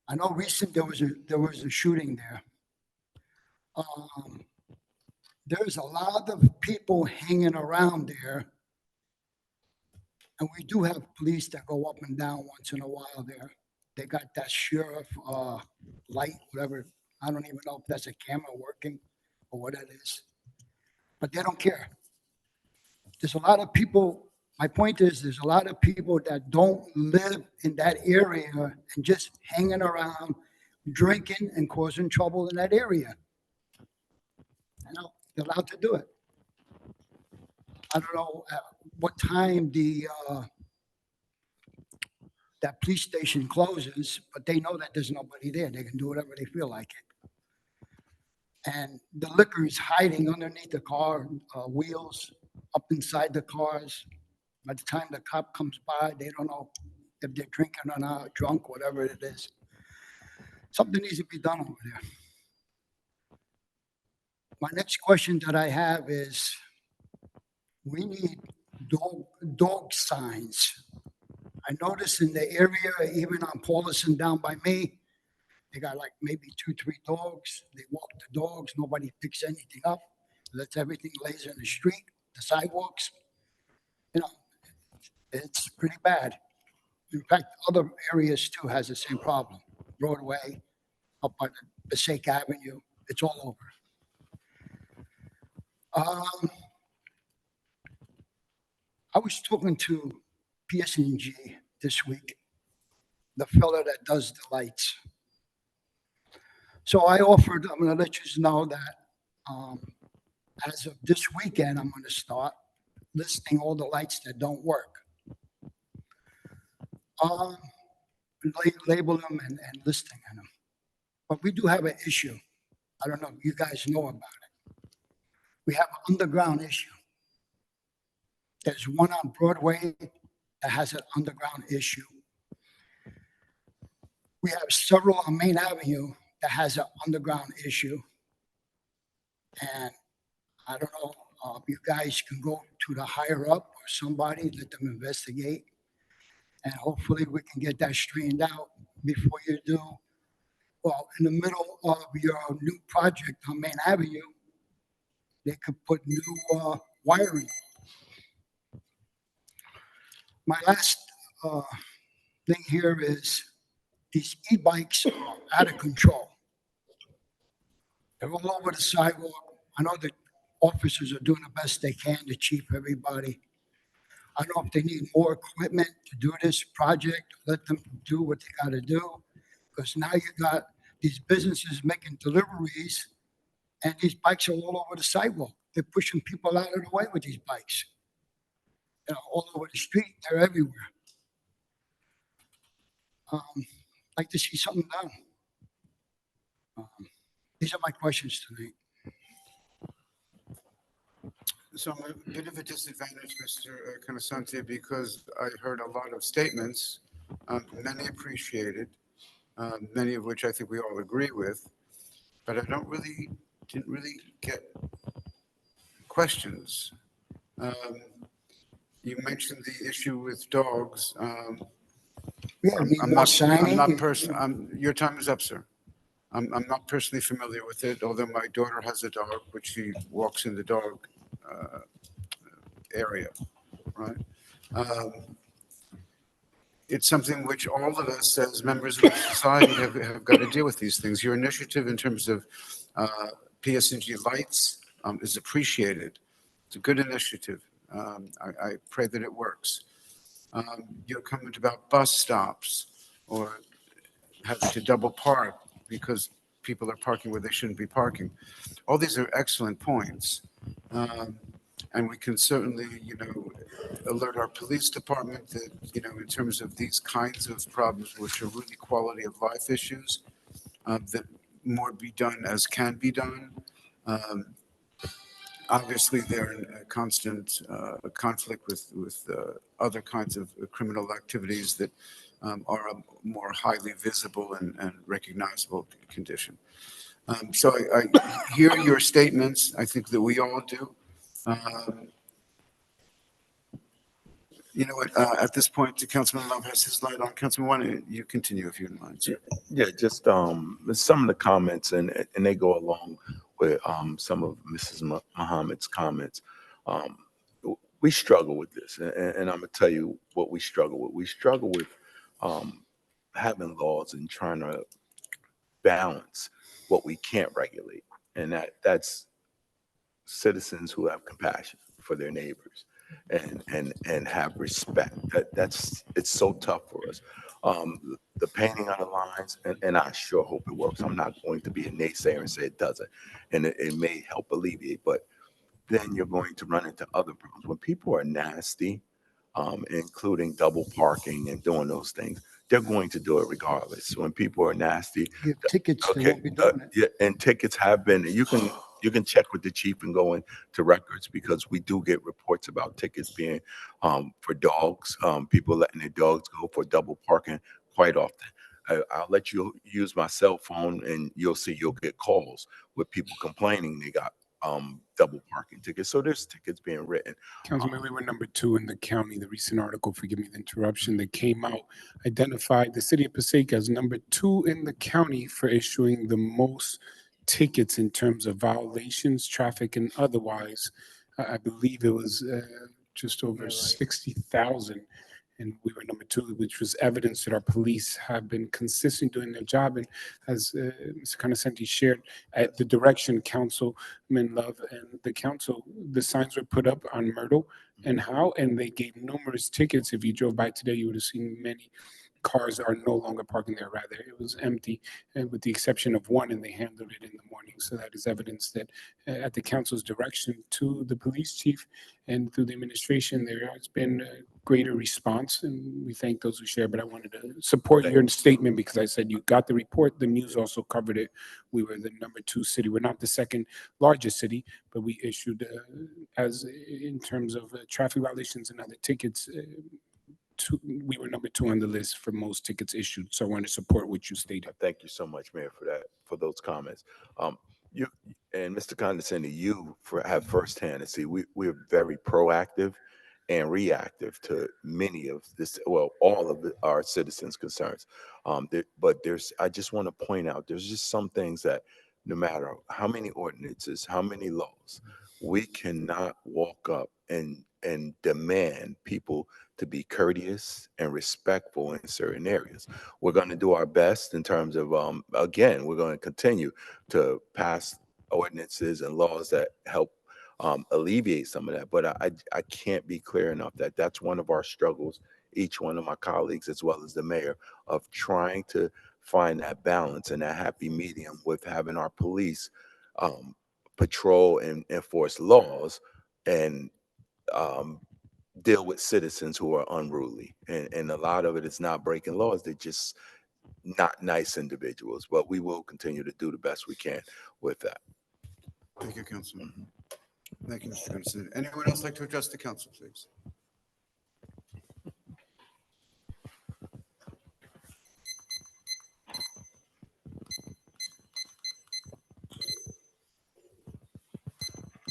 I know recent there was a shooting there. There's a lot of people hanging around there, and we do have police that go up and down once in a while there. They got that sheriff light, whatever. I don't even know if that's a camera working or what that is, but they don't care. There's a lot of people. My point is, there's a lot of people that don't live in that area and just hanging around, drinking and causing trouble in that area. You know, they're allowed to do it. I don't know at what time that police station closes, but they know that there's nobody there. They can do whatever they feel like it. And the liquor is hiding underneath the car wheels, up inside the cars. By the time the cop comes by, they don't know if they're drinking or not, drunk, whatever it is. Something needs to be done over there. My next question that I have is, we need dog signs. I noticed in the area, even on Paulson down by me, they got like maybe 2, 3 dogs. They walk the dogs. Nobody picks anything up. Lets everything lays in the street, the sidewalks. You know, it's pretty bad. In fact, other areas too has the same problem. Broadway, up on Passaic Avenue, it's all over. I was talking to PSG this week, the fella that does the lights. So I offered, I'm going to let you know that as of this weekend, I'm going to start listing all the lights that don't work. Label them and listing them. But we do have an issue. I don't know if you guys know about it. We have an underground issue. There's one on Broadway that has an underground issue. We have several on Main Avenue that has an underground issue. And I don't know if you guys can go to the higher up or somebody, let them investigate. And hopefully we can get that straightened out before you do. Well, in the middle of your new project on Main Avenue, they could put new wiring. My last thing here is these e-bikes are out of control. They're all over the sidewalk. I know the officers are doing the best they can to keep everybody. I don't know if they need more equipment to do this project, let them do what they gotta do. Because now you got these businesses making deliveries and these bikes are all over the sidewalk. They're pushing people out of the way with these bikes. You know, all over the street, they're everywhere. Like to see something done. These are my questions tonight. So I'm a bit of a disadvantage, Mr. Conasante, because I heard a lot of statements, many appreciated, many of which I think we all agree with, but I didn't really get questions. You mentioned the issue with dogs. Yeah, need I'm more not, signing. your time is up, sir. I'm not personally familiar with it, although my daughter has a dog, which she walks in the dog area, right? It's something which all of us as members of society have got to deal with these things. Your initiative in terms of PSG lights is appreciated. It's a good initiative. I pray that it works. Your comment about bus stops or having to double park because people are parking where they shouldn't be parking. All these are excellent points. And we can certainly, alert our police department that, in terms of these kinds of problems, which are really quality of life issues, that more be done as can be done. Obviously, they're in a constant conflict with other kinds of criminal activities that are a more highly visible and recognizable condition. So I hear your statements. I think that we all do. You know what? At this point, Councilman Love has his light on. Councilman, why don't you continue if you don't mind, sir? Yeah, just some of the comments, and they go along with some of Mrs. Muhammad's comments. Um, we struggle with this, and I'm gonna tell you what we struggle with. We struggle with having laws and trying to balance what we can't regulate, and that's citizens who have compassion for their neighbors and have respect. It's so tough for us. The painting on the lines, and I sure hope it works. I'm not going to be a naysayer and say it doesn't, and it may help alleviate, but then you're going to run into other problems. When people are nasty, including double parking and doing those things, they're going to do it regardless. When people are nasty, Give tickets, they okay, won't be doing it. yeah, and tickets have been. You can check with the chief and go into records because we do get reports about tickets being for dogs, people letting their dogs go for double parking quite often. I'll let you use my cell phone and you'll get calls with people complaining they got double parking tickets. So there's tickets being written. Councilman, we were number 2 in the county. The recent article, forgive me the interruption, that came out identified the city of Passaic as number 2 in the county for issuing the most tickets in terms of violations, traffic, and otherwise. I believe it was just over 60,000. And we were number 2, which was evidence that our police have been consistent doing their job. And as Mr. Conasenti shared, at the direction Councilman Love and the council, the signs were put up on Myrtle and Howe, and they gave numerous tickets. If you drove by today, you would have seen many cars are no longer parking there. Rather, it was empty, and with the exception of one, and they handled it in the morning. So that is evidence that at the council's direction to the police chief and through the administration, there has been a greater response, and we thank those who share. But I wanted to support your statement because I said you got the report. The news also covered it. We were the number 2 city. We're not the second largest city, but we issued, as in terms of traffic violations and other tickets, we were number 2 on the list for most tickets issued. So I want to support what you stated. Thank you so much, Mayor, for those comments. You and Mr. Condescending, you have firsthand to see we're very proactive and reactive to many of this, well, all of our citizens' concerns. But I just want to point out, there's just some things that no matter how many ordinances, how many laws, we cannot walk up and demand people to be courteous and respectful in certain areas. We're going to do our best in terms of, again, we're going to continue to pass ordinances and laws that help alleviate some of that. But I can't be clear enough that that's one of our struggles, each one of my colleagues, as well as the mayor, of trying to find that balance and that happy medium with having our police patrol and enforce laws and deal with citizens who are unruly. And a lot of it is not breaking laws. They're just not nice individuals. But we will continue to do the best we can with that. Thank you, Councilman. Thank you, Mr. Vincent. Anyone else like to address the council, please?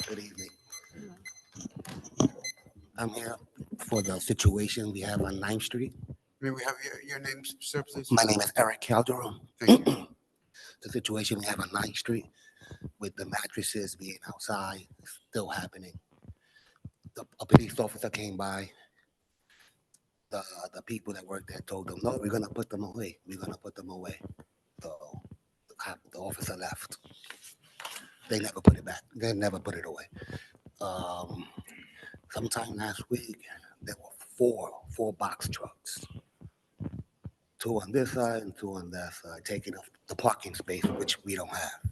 Good evening. I'm here for the situation we have on 9th Street. May we have your name, sir, please? My name is Eric Calderon. Thank you. The situation we have on 9th Street with the mattresses being outside is still happening. A police officer came by. The people that work there told them, no, we're going to put them away. We're going to put them away. So the officer left. They never put it back. They never put it away. Sometime last week, there were four box trucks. 2 on this side and 2 on that side, taking up the parking space, which we don't have.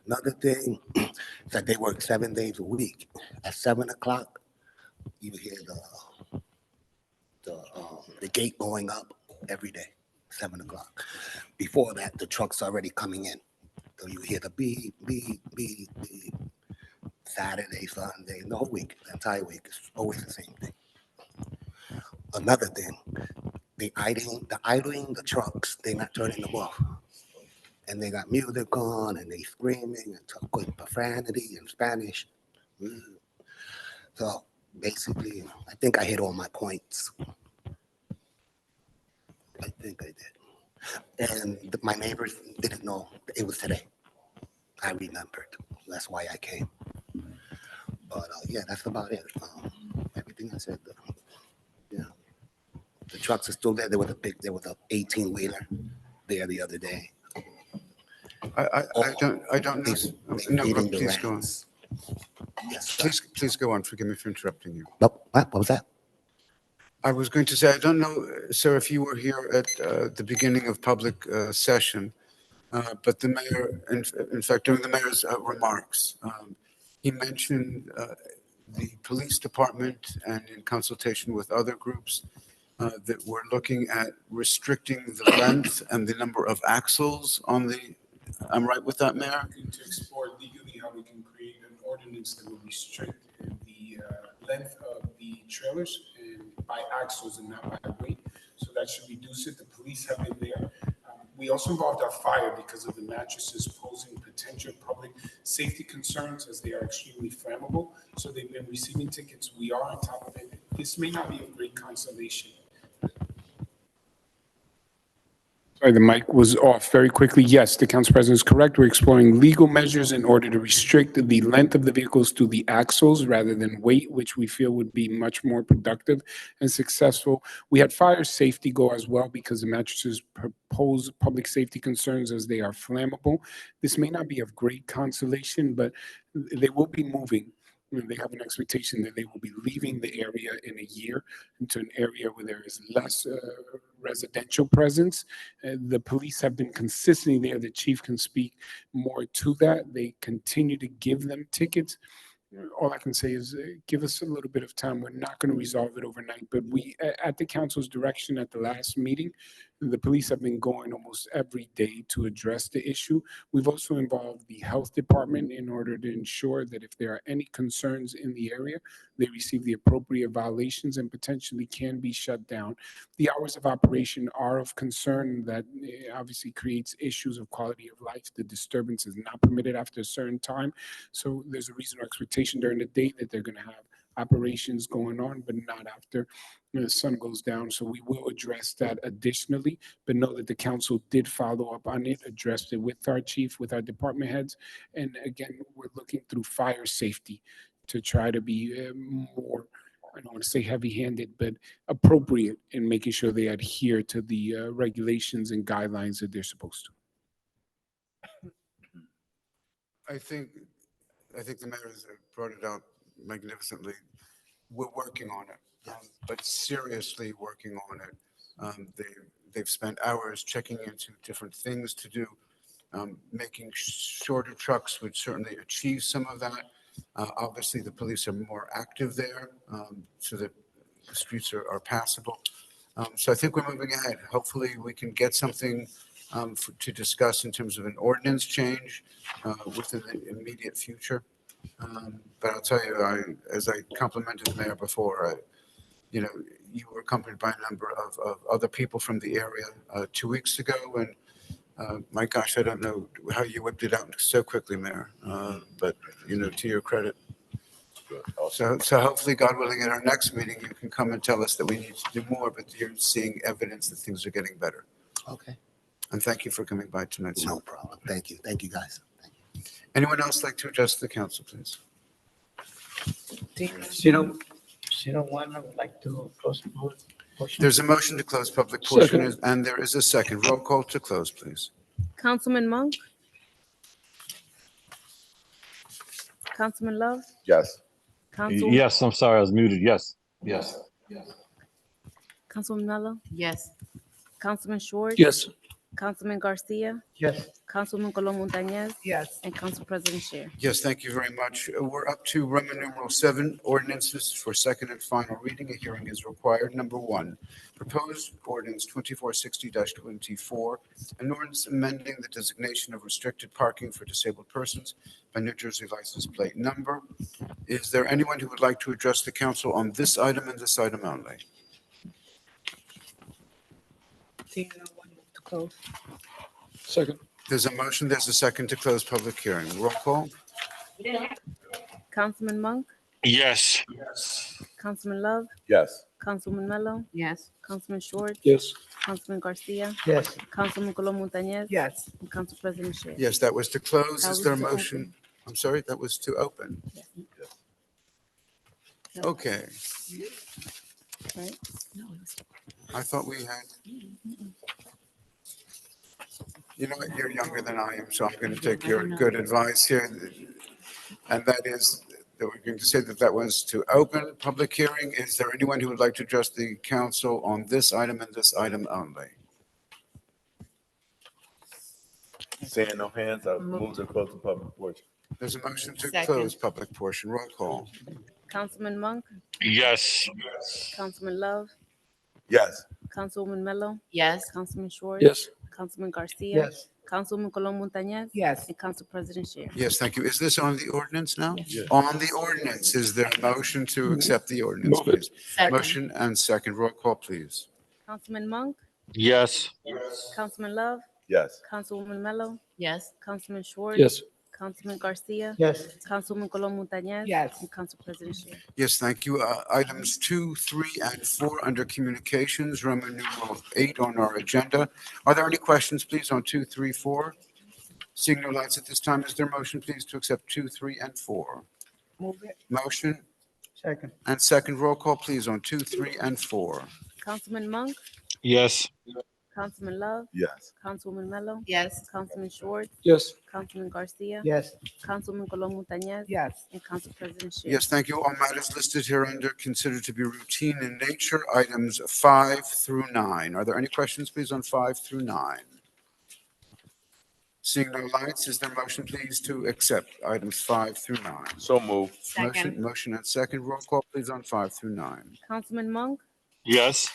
Another thing is that they work 7 days a week. At 7 o'clock, you hear the gate going up every day, 7 o'clock. Before that, the truck's already coming in. So you hear the beep, beep, beep, beep. Saturday, Sunday, the whole week, the entire week. It's always the same thing. Another thing, the idling the trucks, they're not turning them off. And they got music on and they screaming and talking profanity in Spanish. So basically, I think I hit all my points. I think I did. And my neighbors didn't know it was today. I remembered. That's why I came. But yeah, that's about it. Everything I said. Yeah, the trucks are still there. There was a 18-wheeler there the other day. I don't know. No, Feeding the please go on. rats. Yes, sir. Please go on. Forgive me for interrupting you. Nope. What was that? I was going to say, I don't know, sir, if you were here at the beginning of public session, but the mayor, in fact, during the mayor's remarks, he mentioned the police department and in consultation with other groups that we're looking at restricting the length and the number of axles on the, I'm right with that, Mayor? To explore legally how we can create an ordinance that will restrict the length of the trailers and by axles and not by weight. So that should reduce it. The police have been there. We also involved our fire because of the mattresses posing potential public safety concerns as they are extremely flammable. So they've been receiving tickets. We are on top of it. This may not be of great consolation. Sorry, the mic was off very quickly. Yes, the council president is correct. We're exploring legal measures in order to restrict the length of the vehicles to the axles rather than weight, which we feel would be much more productive and successful. We had fire safety go as well because the mattresses pose public safety concerns as they are flammable. This may not be of great consolation, but they will be moving. They have an expectation that they will be leaving the area in a year into an area where there is less residential presence. The police have been consistently there. The chief can speak more to that. They continue to give them tickets. All I can say is give us a little bit of time. We're not going to resolve it overnight, but we, at the council's direction at the last meeting, the police have been going almost every day to address the issue. We've also involved the health department in order to ensure that if there are any concerns in the area, they receive the appropriate violations and potentially can be shut down. The hours of operation are of concern. That obviously creates issues of quality of life. The disturbance is not permitted after a certain time. So there's a reasonable expectation during the day that they're going to have operations going on, but not after the sun goes down. So we will address that additionally, but know that the council did follow up on it, addressed it with our chief, with our department heads. And again, we're looking through fire safety to try to be more I don't want to say heavy-handed, but appropriate in making sure they adhere to the regulations and guidelines that they're supposed to. I think the mayor has brought it out magnificently. We're working on it, but seriously working on it. They've spent hours checking into different things to do. Making shorter trucks would certainly achieve some of that. Obviously, the police are more active there, so that the streets are passable. So I think we're moving ahead. Hopefully, we can get something to discuss in terms of an ordinance change within the immediate future. But I'll tell you, as I complimented the mayor before, you were accompanied by a number of other people from the area 2 weeks ago, and my gosh, I don't know how you whipped it out so quickly, Mayor. But to your credit. So hopefully, God willing, at our next meeting, you can come and tell us that we need to do more, but you're seeing evidence that things are getting better. Okay. And thank you for coming by tonight, sir. No problem. Thank you. Thank you, guys. Anyone else like to address the council, please? Zero 1, I would like to close the portion. There's a motion to close public portion, and there is a second. Roll call to close, please. Councilman Monk? Councilman Love? Yes. Yes, I'm sorry, I was muted. Yes. Councilman Mello? Yes. Councilman Schwartz? Yes. Councilman Garcia? Yes. Councilman Colon Montañez? Yes. And Council President Scher. Yes, thank you very much. We're up to Roman numeral 7, ordinances for second and final reading. A hearing is required. Number 1, proposed ordinance 2460-24, an ordinance amending the designation of restricted parking for disabled persons by New Jersey license plate number. Is there anyone who would like to address the council on this item and this item only? Seeing no one, move to close. Second. There's a motion, there's a second to close public hearing. Roll call? Councilman Monk? Yes. Councilman Love? Yes. Councilman Mello? Yes. Councilman Schwartz? Yes. Councilman Garcia? Yes. Councilman Colon Montañez? Yes. And Council President Scher. Yes, that was to close. That Is was there a to motion? open. I'm sorry, that was to open. Okay, Right? I thought we had. You know what, you're younger than I am, so I'm going to take your good advice here. And that is, that we're going to say that was to open public hearing. Is there anyone who would like to address the council on this item and this item only? Seeing no hands, I move to close the public portion. There's a motion to Second. close public portion. Roll call. Councilman Monk? Yes. Councilman Love? Yes. Councilwoman Mello? Yes. Councilman Schwartz? Yes. Councilman Garcia? Yes. Councilman Colon Montañez? Yes. And Council President Scher. Yes, thank you. Is this on the ordinance now? Yes. On the ordinance, is there a motion to accept the ordinance, Move it. please? Second. Motion and second. Roll call, please. Councilman Monk? Yes. Councilman Love? Yes. Councilwoman Mello? Yes. Councilman Schwartz? Yes. Councilman Garcia? Yes. Councilman Colon Montañez? Yes. And Council President Scher. Yes, thank you. Items 2, 3, and 4 under communications, Roman numeral 8 on our agenda. Are there any questions, please, on 2, 3, 4? Seeing no lights at this time, is there a motion, please, to accept 2, 3, and 4? Move it. Motion Second. and second. Roll call, please, on 2, 3, and 4. Councilman Monk? Yes. Councilman Love? Yes. Councilwoman Mello? Yes. Councilman Schwartz? Yes. Councilman Garcia? Yes. Councilman Colon Montañez? Yes. And Council President Scher. Yes, thank you. All matters listed here under considered to be routine in nature, items 5 through 9. Are there any questions, please, on 5 through 9? Seeing no lights, is there a motion, please, to accept items 5 through 9? So move. Motion and second. Roll call, please, on 5 through 9. Councilman Monk? Yes.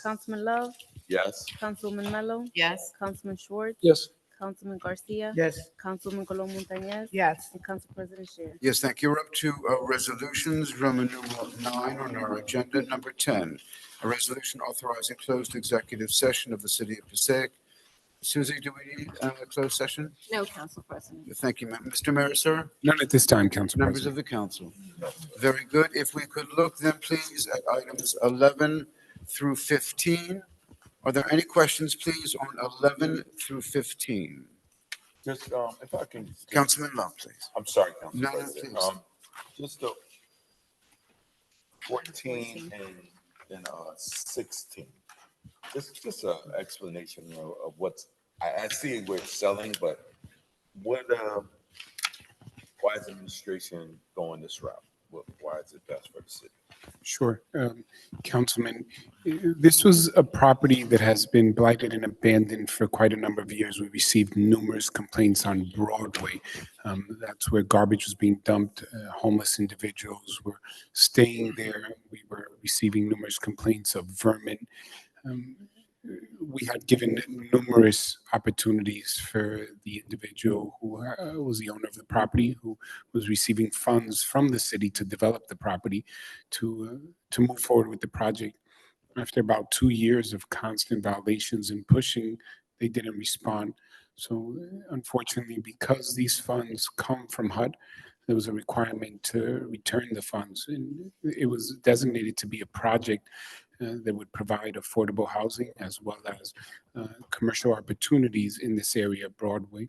Councilman Love? Yes. Councilwoman Mello? Yes. Councilman Schwartz? Yes. Councilman Garcia? Yes. Councilman Colon Montañez? Yes. And Council President Scher. Yes, thank you. We're up to resolutions, Roman numeral 9 on our agenda. Number 10, a resolution authorizing closed executive session of the city of Passaic. Susie, do we need a closed session? No, Council President. Thank you, ma'am. Mr. Mayor, sir? None at this time, Council Members President. of the council. Very good. If we could look then, please, at items 11 through 15. Are there any questions, please, on 11 through 15? Just, if I can. Councilman Love, please. I'm sorry, Council No, President. please. Just to 14 and 16. Just an explanation of what's, I see where it's selling, but what, why is the administration going this route? Why is it best for the city? Sure. Councilman, this was a property that has been blighted and abandoned for quite a number of years. We received numerous complaints on Broadway. That's where garbage was being dumped. Homeless individuals were staying there. We were receiving numerous complaints of vermin. Um, we had given numerous opportunities for the individual who was the owner of the property, who was receiving funds from the city to develop the property, to move forward with the project. After about 2 years of constant violations and pushing, they didn't respond. So unfortunately, because these funds come from HUD, there was a requirement to return the funds. And it was designated to be a project that would provide affordable housing as well as commercial opportunities in this area of Broadway.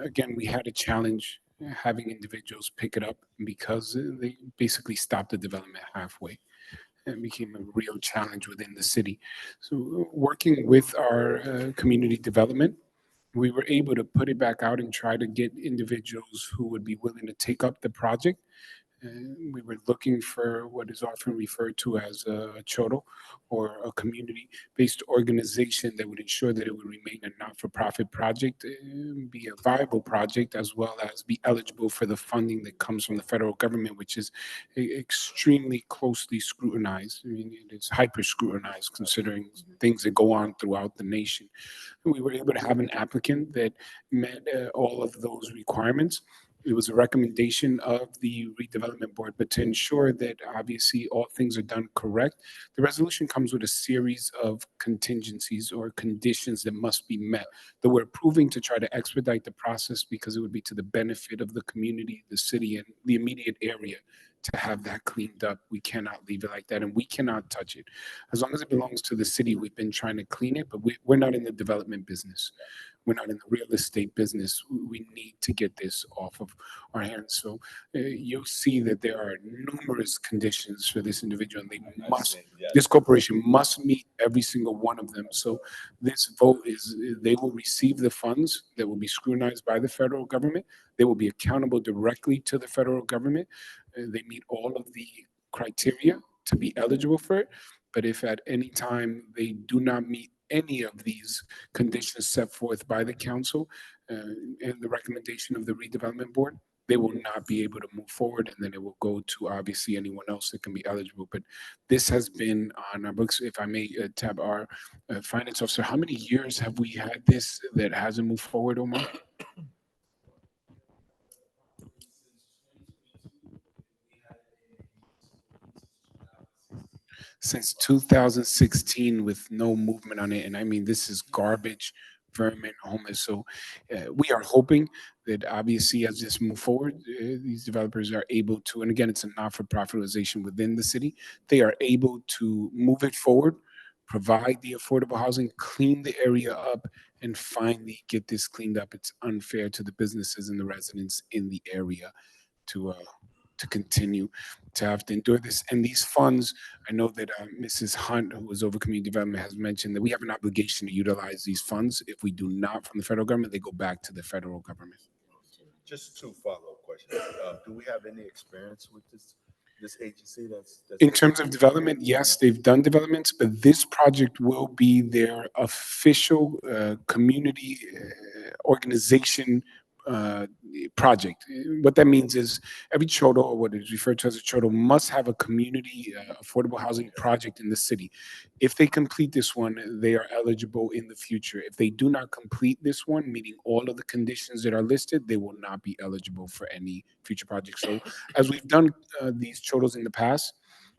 Again, we had a challenge having individuals pick it up because they basically stopped the development halfway. It became a real challenge within the city. So working with our community development, we were able to put it back out and try to get individuals who would be willing to take up the project. We were looking for what is often referred to as a cholo, or a community-based organization that would ensure that it would remain a not-for-profit project, be a viable project, as well as be eligible for the funding that comes from the federal government, which is extremely closely scrutinized. I mean, it is hyper scrutinized considering things that go on throughout the nation. We were able to have an applicant that met all of those requirements. It was a recommendation of the redevelopment board, but to ensure that obviously all things are done correct, the resolution comes with a series of contingencies or conditions that must be met that we're approving to try to expedite the process because it would be to the benefit of the community, the city, and the immediate area to have that cleaned up. We cannot leave it like that, and we cannot touch it. As long as it belongs to the city, we've been trying to clean it, but we're not in the development business. We're not in the real estate business. We need to get this off of our hands. So you'll see that there are numerous conditions for this individual, and this corporation must meet every single one of them. So this vote is, they will receive the funds that will be scrutinized by the federal government. They will be accountable directly to the federal government. They meet all of the criteria to be eligible for it. But if at any time they do not meet any of these conditions set forth by the council and the recommendation of the redevelopment board, they will not be able to move forward, and then it will go to obviously anyone else that can be eligible. But this has been on our books. If I may tab our finance officer, how many years have we had this that hasn't moved forward, Omar? Since 2016 with no movement on it. And I mean, this is garbage, vermin, homeless. So we are hoping that obviously as this move forward, these developers are able to, and again, it's a not-for-profitization within the city, they are able to move it forward, provide the affordable housing, clean the area up, and finally get this cleaned up. It's unfair to the businesses and the residents in the area to continue to have to endure this. And these funds, I know that Mrs. Hunt, who was over community development, has mentioned that we have an obligation to utilize these funds. If we do not from the federal government, they go back to the federal government. Just two follow-up questions. Do we have any experience with this agency that's in terms of development? Yes, they've done developments, but this project will be their official community organization project. What that means is every cholo, or what is referred to as a cholo, must have a community affordable housing project in the city. If they complete this one, they are eligible in the future. If they do not complete this one, meaning all of the conditions that are listed, they will not be eligible for any future projects. So as we've done these cholos in the past,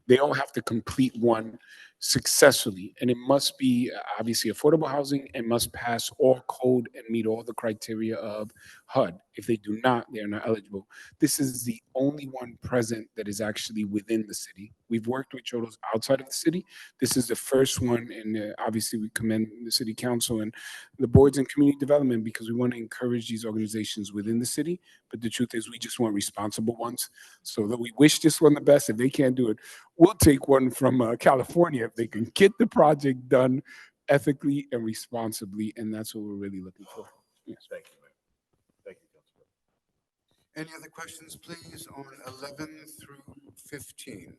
they all have to complete one successfully. And it must be obviously affordable housing and must pass all code and meet all the criteria of HUD. If they do not, they are not eligible. This is the only one present that is actually within the city. We've worked with cholos outside of the city. This is the first one, and obviously we commend the city council and the boards and community development because we want to encourage these organizations within the city. But the truth is, we just want responsible ones. So that we wish this one the best. If they can't do it, we'll take one from California if they can get the project done ethically and responsibly, and that's what we're really looking for. Yes. Thank you, Mayor. Thank you, Councilman. Any other questions, please, on 11 through 15?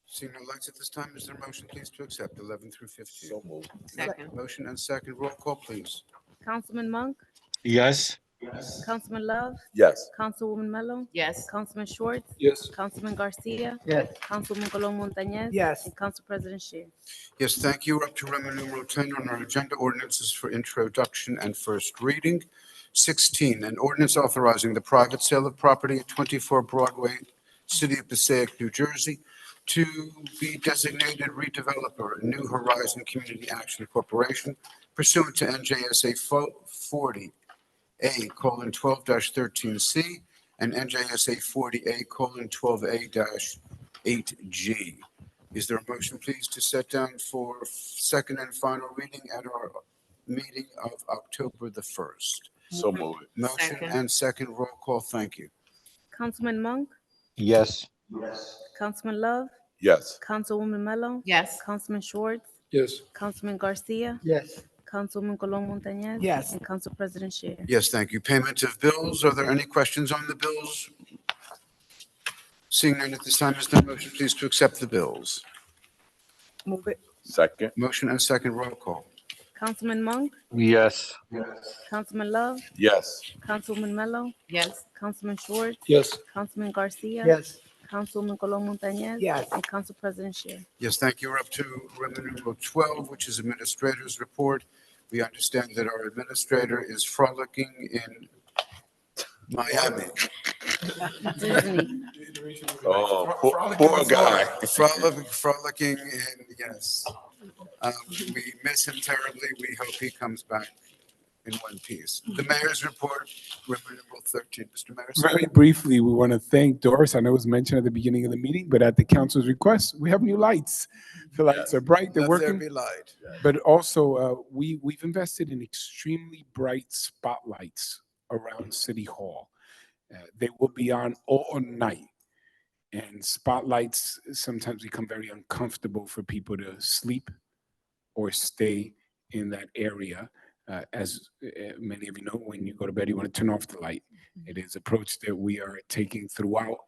Seeing no lights at this time, is there a motion, please, to accept 11 through 15? So moved. Second. Motion and second. Roll call, please. Councilman Monk, Yes. Councilman Love, Yes. Councilwoman Mello, Yes. Councilman Schwartz, Yes. Councilman Garcia, Yes. Councilwoman Colon Montañez. Yes. And Council President Shear. Yes, thank you. We're up to Roman numeral 10 on our agenda, ordinances for introduction and first reading. 16, an ordinance authorizing the private sale of property at 24 Broadway, City of Passaic, New Jersey, to be designated redeveloper, New Horizon Community Action Corporation, pursuant to NJSA 40A:12-13C and NJSA 40A:12A-8G. Is there a motion, please, to set down for second and final reading at our meeting of October the 1st? So moved. Motion Second. and second. Roll call. Thank you. Councilman Monk, Yes. Councilman Love, Yes. Councilwoman Mello, Yes. Councilman Schwartz, Yes. Councilman Garcia, Yes. Councilwoman Colon Montañez. Yes. And Council President Shear. Yes, thank you. Payment of bills. Are there any questions on the bills? Seeing none at this time, is there a motion, please, to accept the bills? Move it. Second. Motion and second. Roll call. Councilman Monk, Yes. Councilman Love, Yes. Councilwoman Mello, Yes. Councilman Schwartz, Yes. Councilman Garcia. Yes. Councilwoman Colon Montañez. Yes. And Council President Shear. Yes, thank you. We're up to Roman numeral 12, which is Administrator's Report. We understand that our administrator is frolicking in Miami. Disney. Oh, poor guy. Frolicking in, yes. We miss him terribly. We hope he comes back in one piece. The mayor's report, Roman numeral 13. Mr. Mayor. Very briefly, we want to thank Doris. I know it was mentioned at the beginning of the meeting, but at the council's request, we have new lights. The lights are bright, they're Let there working. be light. But also, we've invested in extremely bright spotlights around City Hall. They will be on all night. And spotlights sometimes become very uncomfortable for people to sleep or stay in that area. As many of you know, when you go to bed, you want to turn off the light. It is approach that we are taking throughout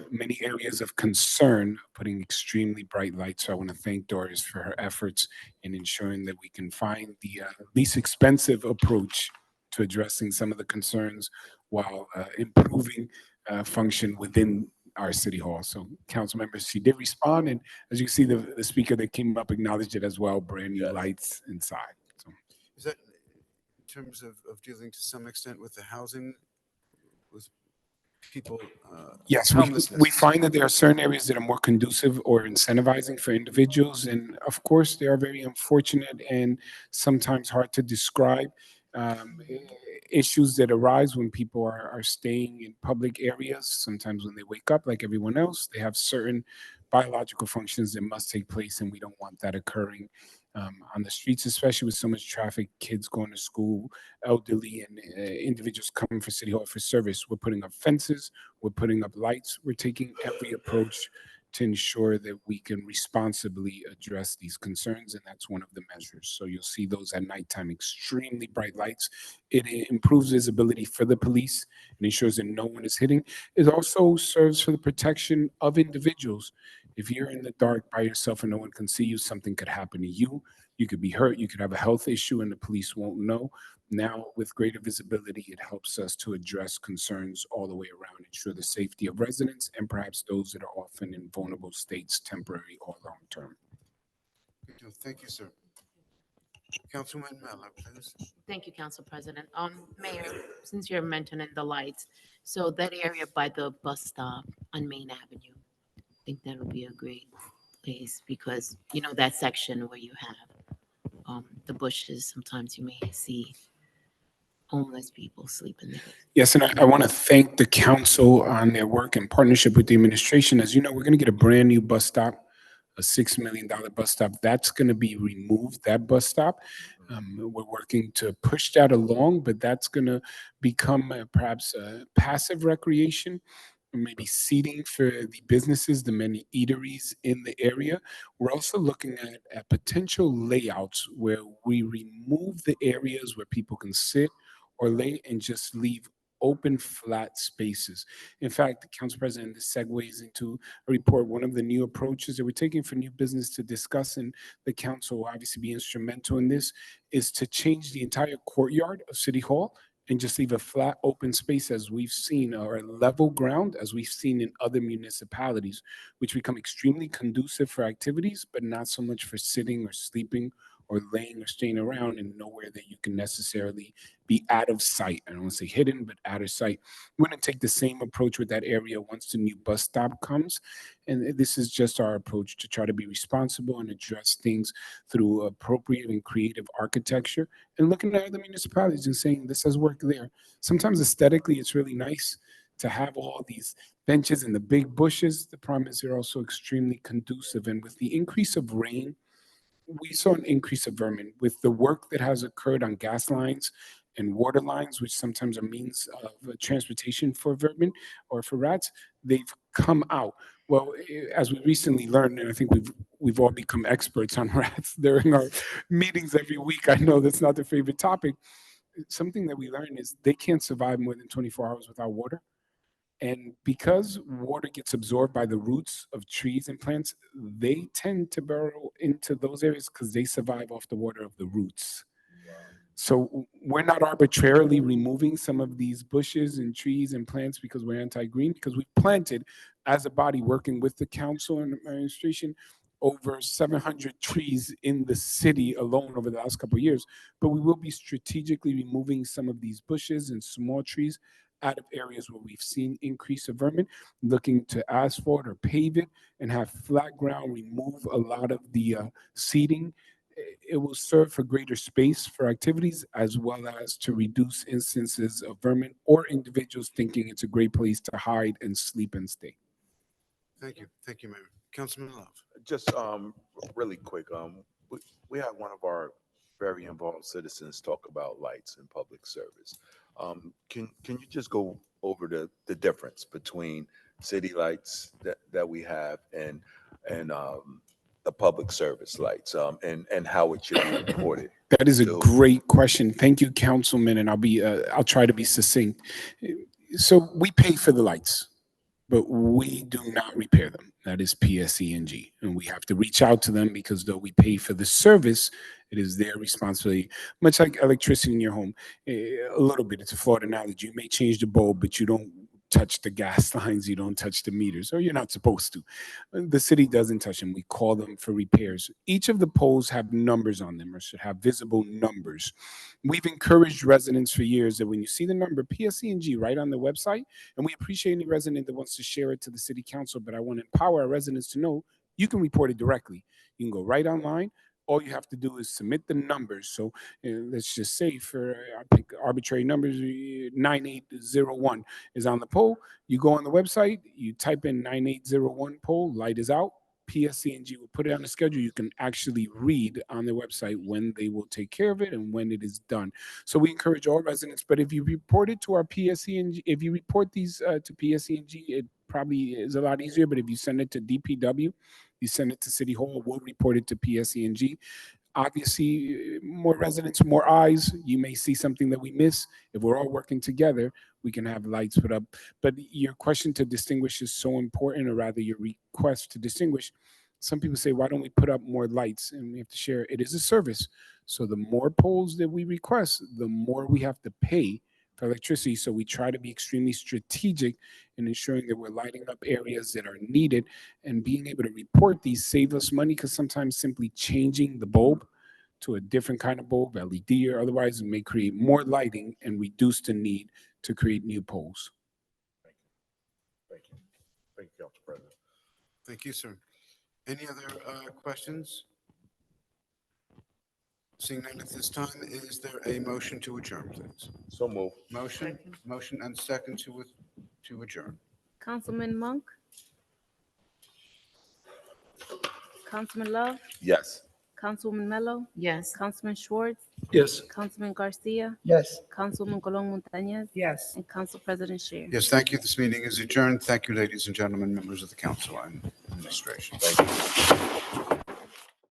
many areas of concern, putting extremely bright lights. So I want to thank Doris for her efforts in ensuring that we can find the least expensive approach to addressing some of the concerns while improving function within our city hall. So council members, she did respond. And as you can see, the speaker that came up acknowledged it as well, brand new lights inside. So. Is that in terms of dealing to some extent with the housing, with people? Yes, homelessness? we find that there are certain areas that are more conducive or incentivizing for individuals. And of course, they are very unfortunate and sometimes hard to describe. Issues that arise when people are staying in public areas. Sometimes when they wake up like everyone else, they have certain biological functions that must take place, and we don't want that occurring on the streets, especially with so much traffic, kids going to school, elderly, and individuals coming for City Hall for service. We're putting up fences, we're putting up lights, we're taking every approach to ensure that we can responsibly address these concerns, and that's one of the measures. So you'll see those at nighttime, extremely bright lights. It improves visibility for the police and ensures that no one is hitting. It also serves for the protection of individuals. If you're in the dark by yourself and no one can see you, something could happen to you. You could be hurt, you could have a health issue, and the police won't know. Now, with greater visibility, it helps us to address concerns all the way around, ensure the safety of residents and perhaps those that are often in vulnerable states, temporary or long-term. Thank you, sir. Councilwoman Mello, please. Thank you, Council President. Mayor, since you're mentioning the lights, so that area by the bus stop on Main Avenue, I think that would be a great please, because you know that section where you have the bushes, sometimes you may see homeless people sleeping there. Yes, and I want to thank the council on their work in partnership with the administration. As you know, we're going to get a brand new bus stop, a $6 million bus stop. That's going to be removed, that bus stop. We're working to push that along, but that's going to become perhaps a passive recreation, or maybe seating for the businesses, the many eateries in the area. We're also looking at potential layouts where we remove the areas where people can sit or lay and just leave open flat spaces. In fact, Council President, this segues into a report. One of the new approaches that we're taking for new business to discuss, and the council will obviously be instrumental in this, is to change the entire courtyard of City Hall and just leave a flat open space as we've seen, or level ground as we've seen in other municipalities, which become extremely conducive for activities, but not so much for sitting or sleeping or laying or staying around, and nowhere that you can necessarily be out of sight. I don't want to say hidden, but out of sight. We're going to take the same approach with that area once the new bus stop comes. And this is just our approach to try to be responsible and address things through appropriate and creative architecture, and looking at other municipalities and saying, this has worked there. Sometimes aesthetically, it's really nice to have all these benches and the big bushes. The problem is they're also extremely conducive. And with the increase of rain, we saw an increase of vermin with the work that has occurred on gas lines and water lines, which sometimes are means of transportation for vermin or for rats. They've come out. Well, as we recently learned, and I think we've all become experts on rats during our meetings every week. I know that's not their favorite topic. Something that we learned is they can't survive more than 24 hours without water. And because water gets absorbed by the roots of trees and plants, they tend to burrow into those areas because they survive off the water of the roots. So we're not arbitrarily removing some of these bushes and trees and plants because we're anti-green, because we've planted, as a body working with the council and administration, over 700 trees in the city alone over the last couple of years. But we will be strategically removing some of these bushes and small trees out of areas where we've seen increase of vermin, looking to asphalt or pave it and have flat ground, remove a lot of the seeding. It will serve for greater space for activities, as well as to reduce instances of vermin or individuals thinking it's a great place to hide and sleep and stay. Thank you. Thank you, Mayor. Councilman Love. Just really quick, we had one of our very involved citizens talk about lights in public service. Can you just go over the difference between city lights that we have and the public service lights, and how it should be reported? That is a great question. Thank you, Councilman, and I'll try to be succinct. So we pay for the lights, but we do not repair them. That is PSE&G, and we have to reach out to them because though we pay for the service, it is their responsibility. Much like electricity in your home, a little bit. It's a flawed analogy. You may change the bulb, but you don't touch the gas lines, you don't touch the meters, or you're not supposed to. The city doesn't touch them. We call them for repairs. Each of the poles have numbers on them, or should have visible numbers. We've encouraged residents for years that when you see the number PSE&G right on the website, and we appreciate any resident that wants to share it to the city council, but I want to empower our residents to know you can report it directly. You can go right online. All you have to do is submit the numbers. So let's just say for I pick arbitrary numbers, 9801 is on the pole. You go on the website, you type in 9801 pole, light is out. PSE&G will put it on the schedule. You can actually read on the website when they will take care of it and when it is done. So we encourage all residents, but if you report it to our PSE&G, if you report these to PSE&G, it probably is a lot easier, but if you send it to DPW, you send it to City Hall, we'll report it to PSE&G. Obviously, more residents, more eyes, you may see something that we miss. If we're all working together, we can have lights put up. But your question to distinguish is so important, or rather your request to distinguish. Some people say, why don't we put up more lights? And we have to share, it is a service. So the more poles that we request, the more we have to pay for electricity. So we try to be extremely strategic in ensuring that we're lighting up areas that are needed, and being able to report these save us money, because sometimes simply changing the bulb to a different kind of bulb, LED or otherwise, it may create more lighting and reduce the need to create new poles. Thank you. Thank you, Council President. Thank you, sir. Any other questions? Seeing none at this time, is there a motion to adjourn, please? So move. Motion and second to adjourn. Councilman Monk? Councilman Love? Yes. Councilwoman Mello? Yes. Councilman Schwartz? Yes. Councilman Garcia? Yes. Councilwoman Colon Montañez? Yes. And Council President Shear. Yes, thank you. This meeting is adjourned. Thank you, ladies and gentlemen, members of the council and administration. Thank you.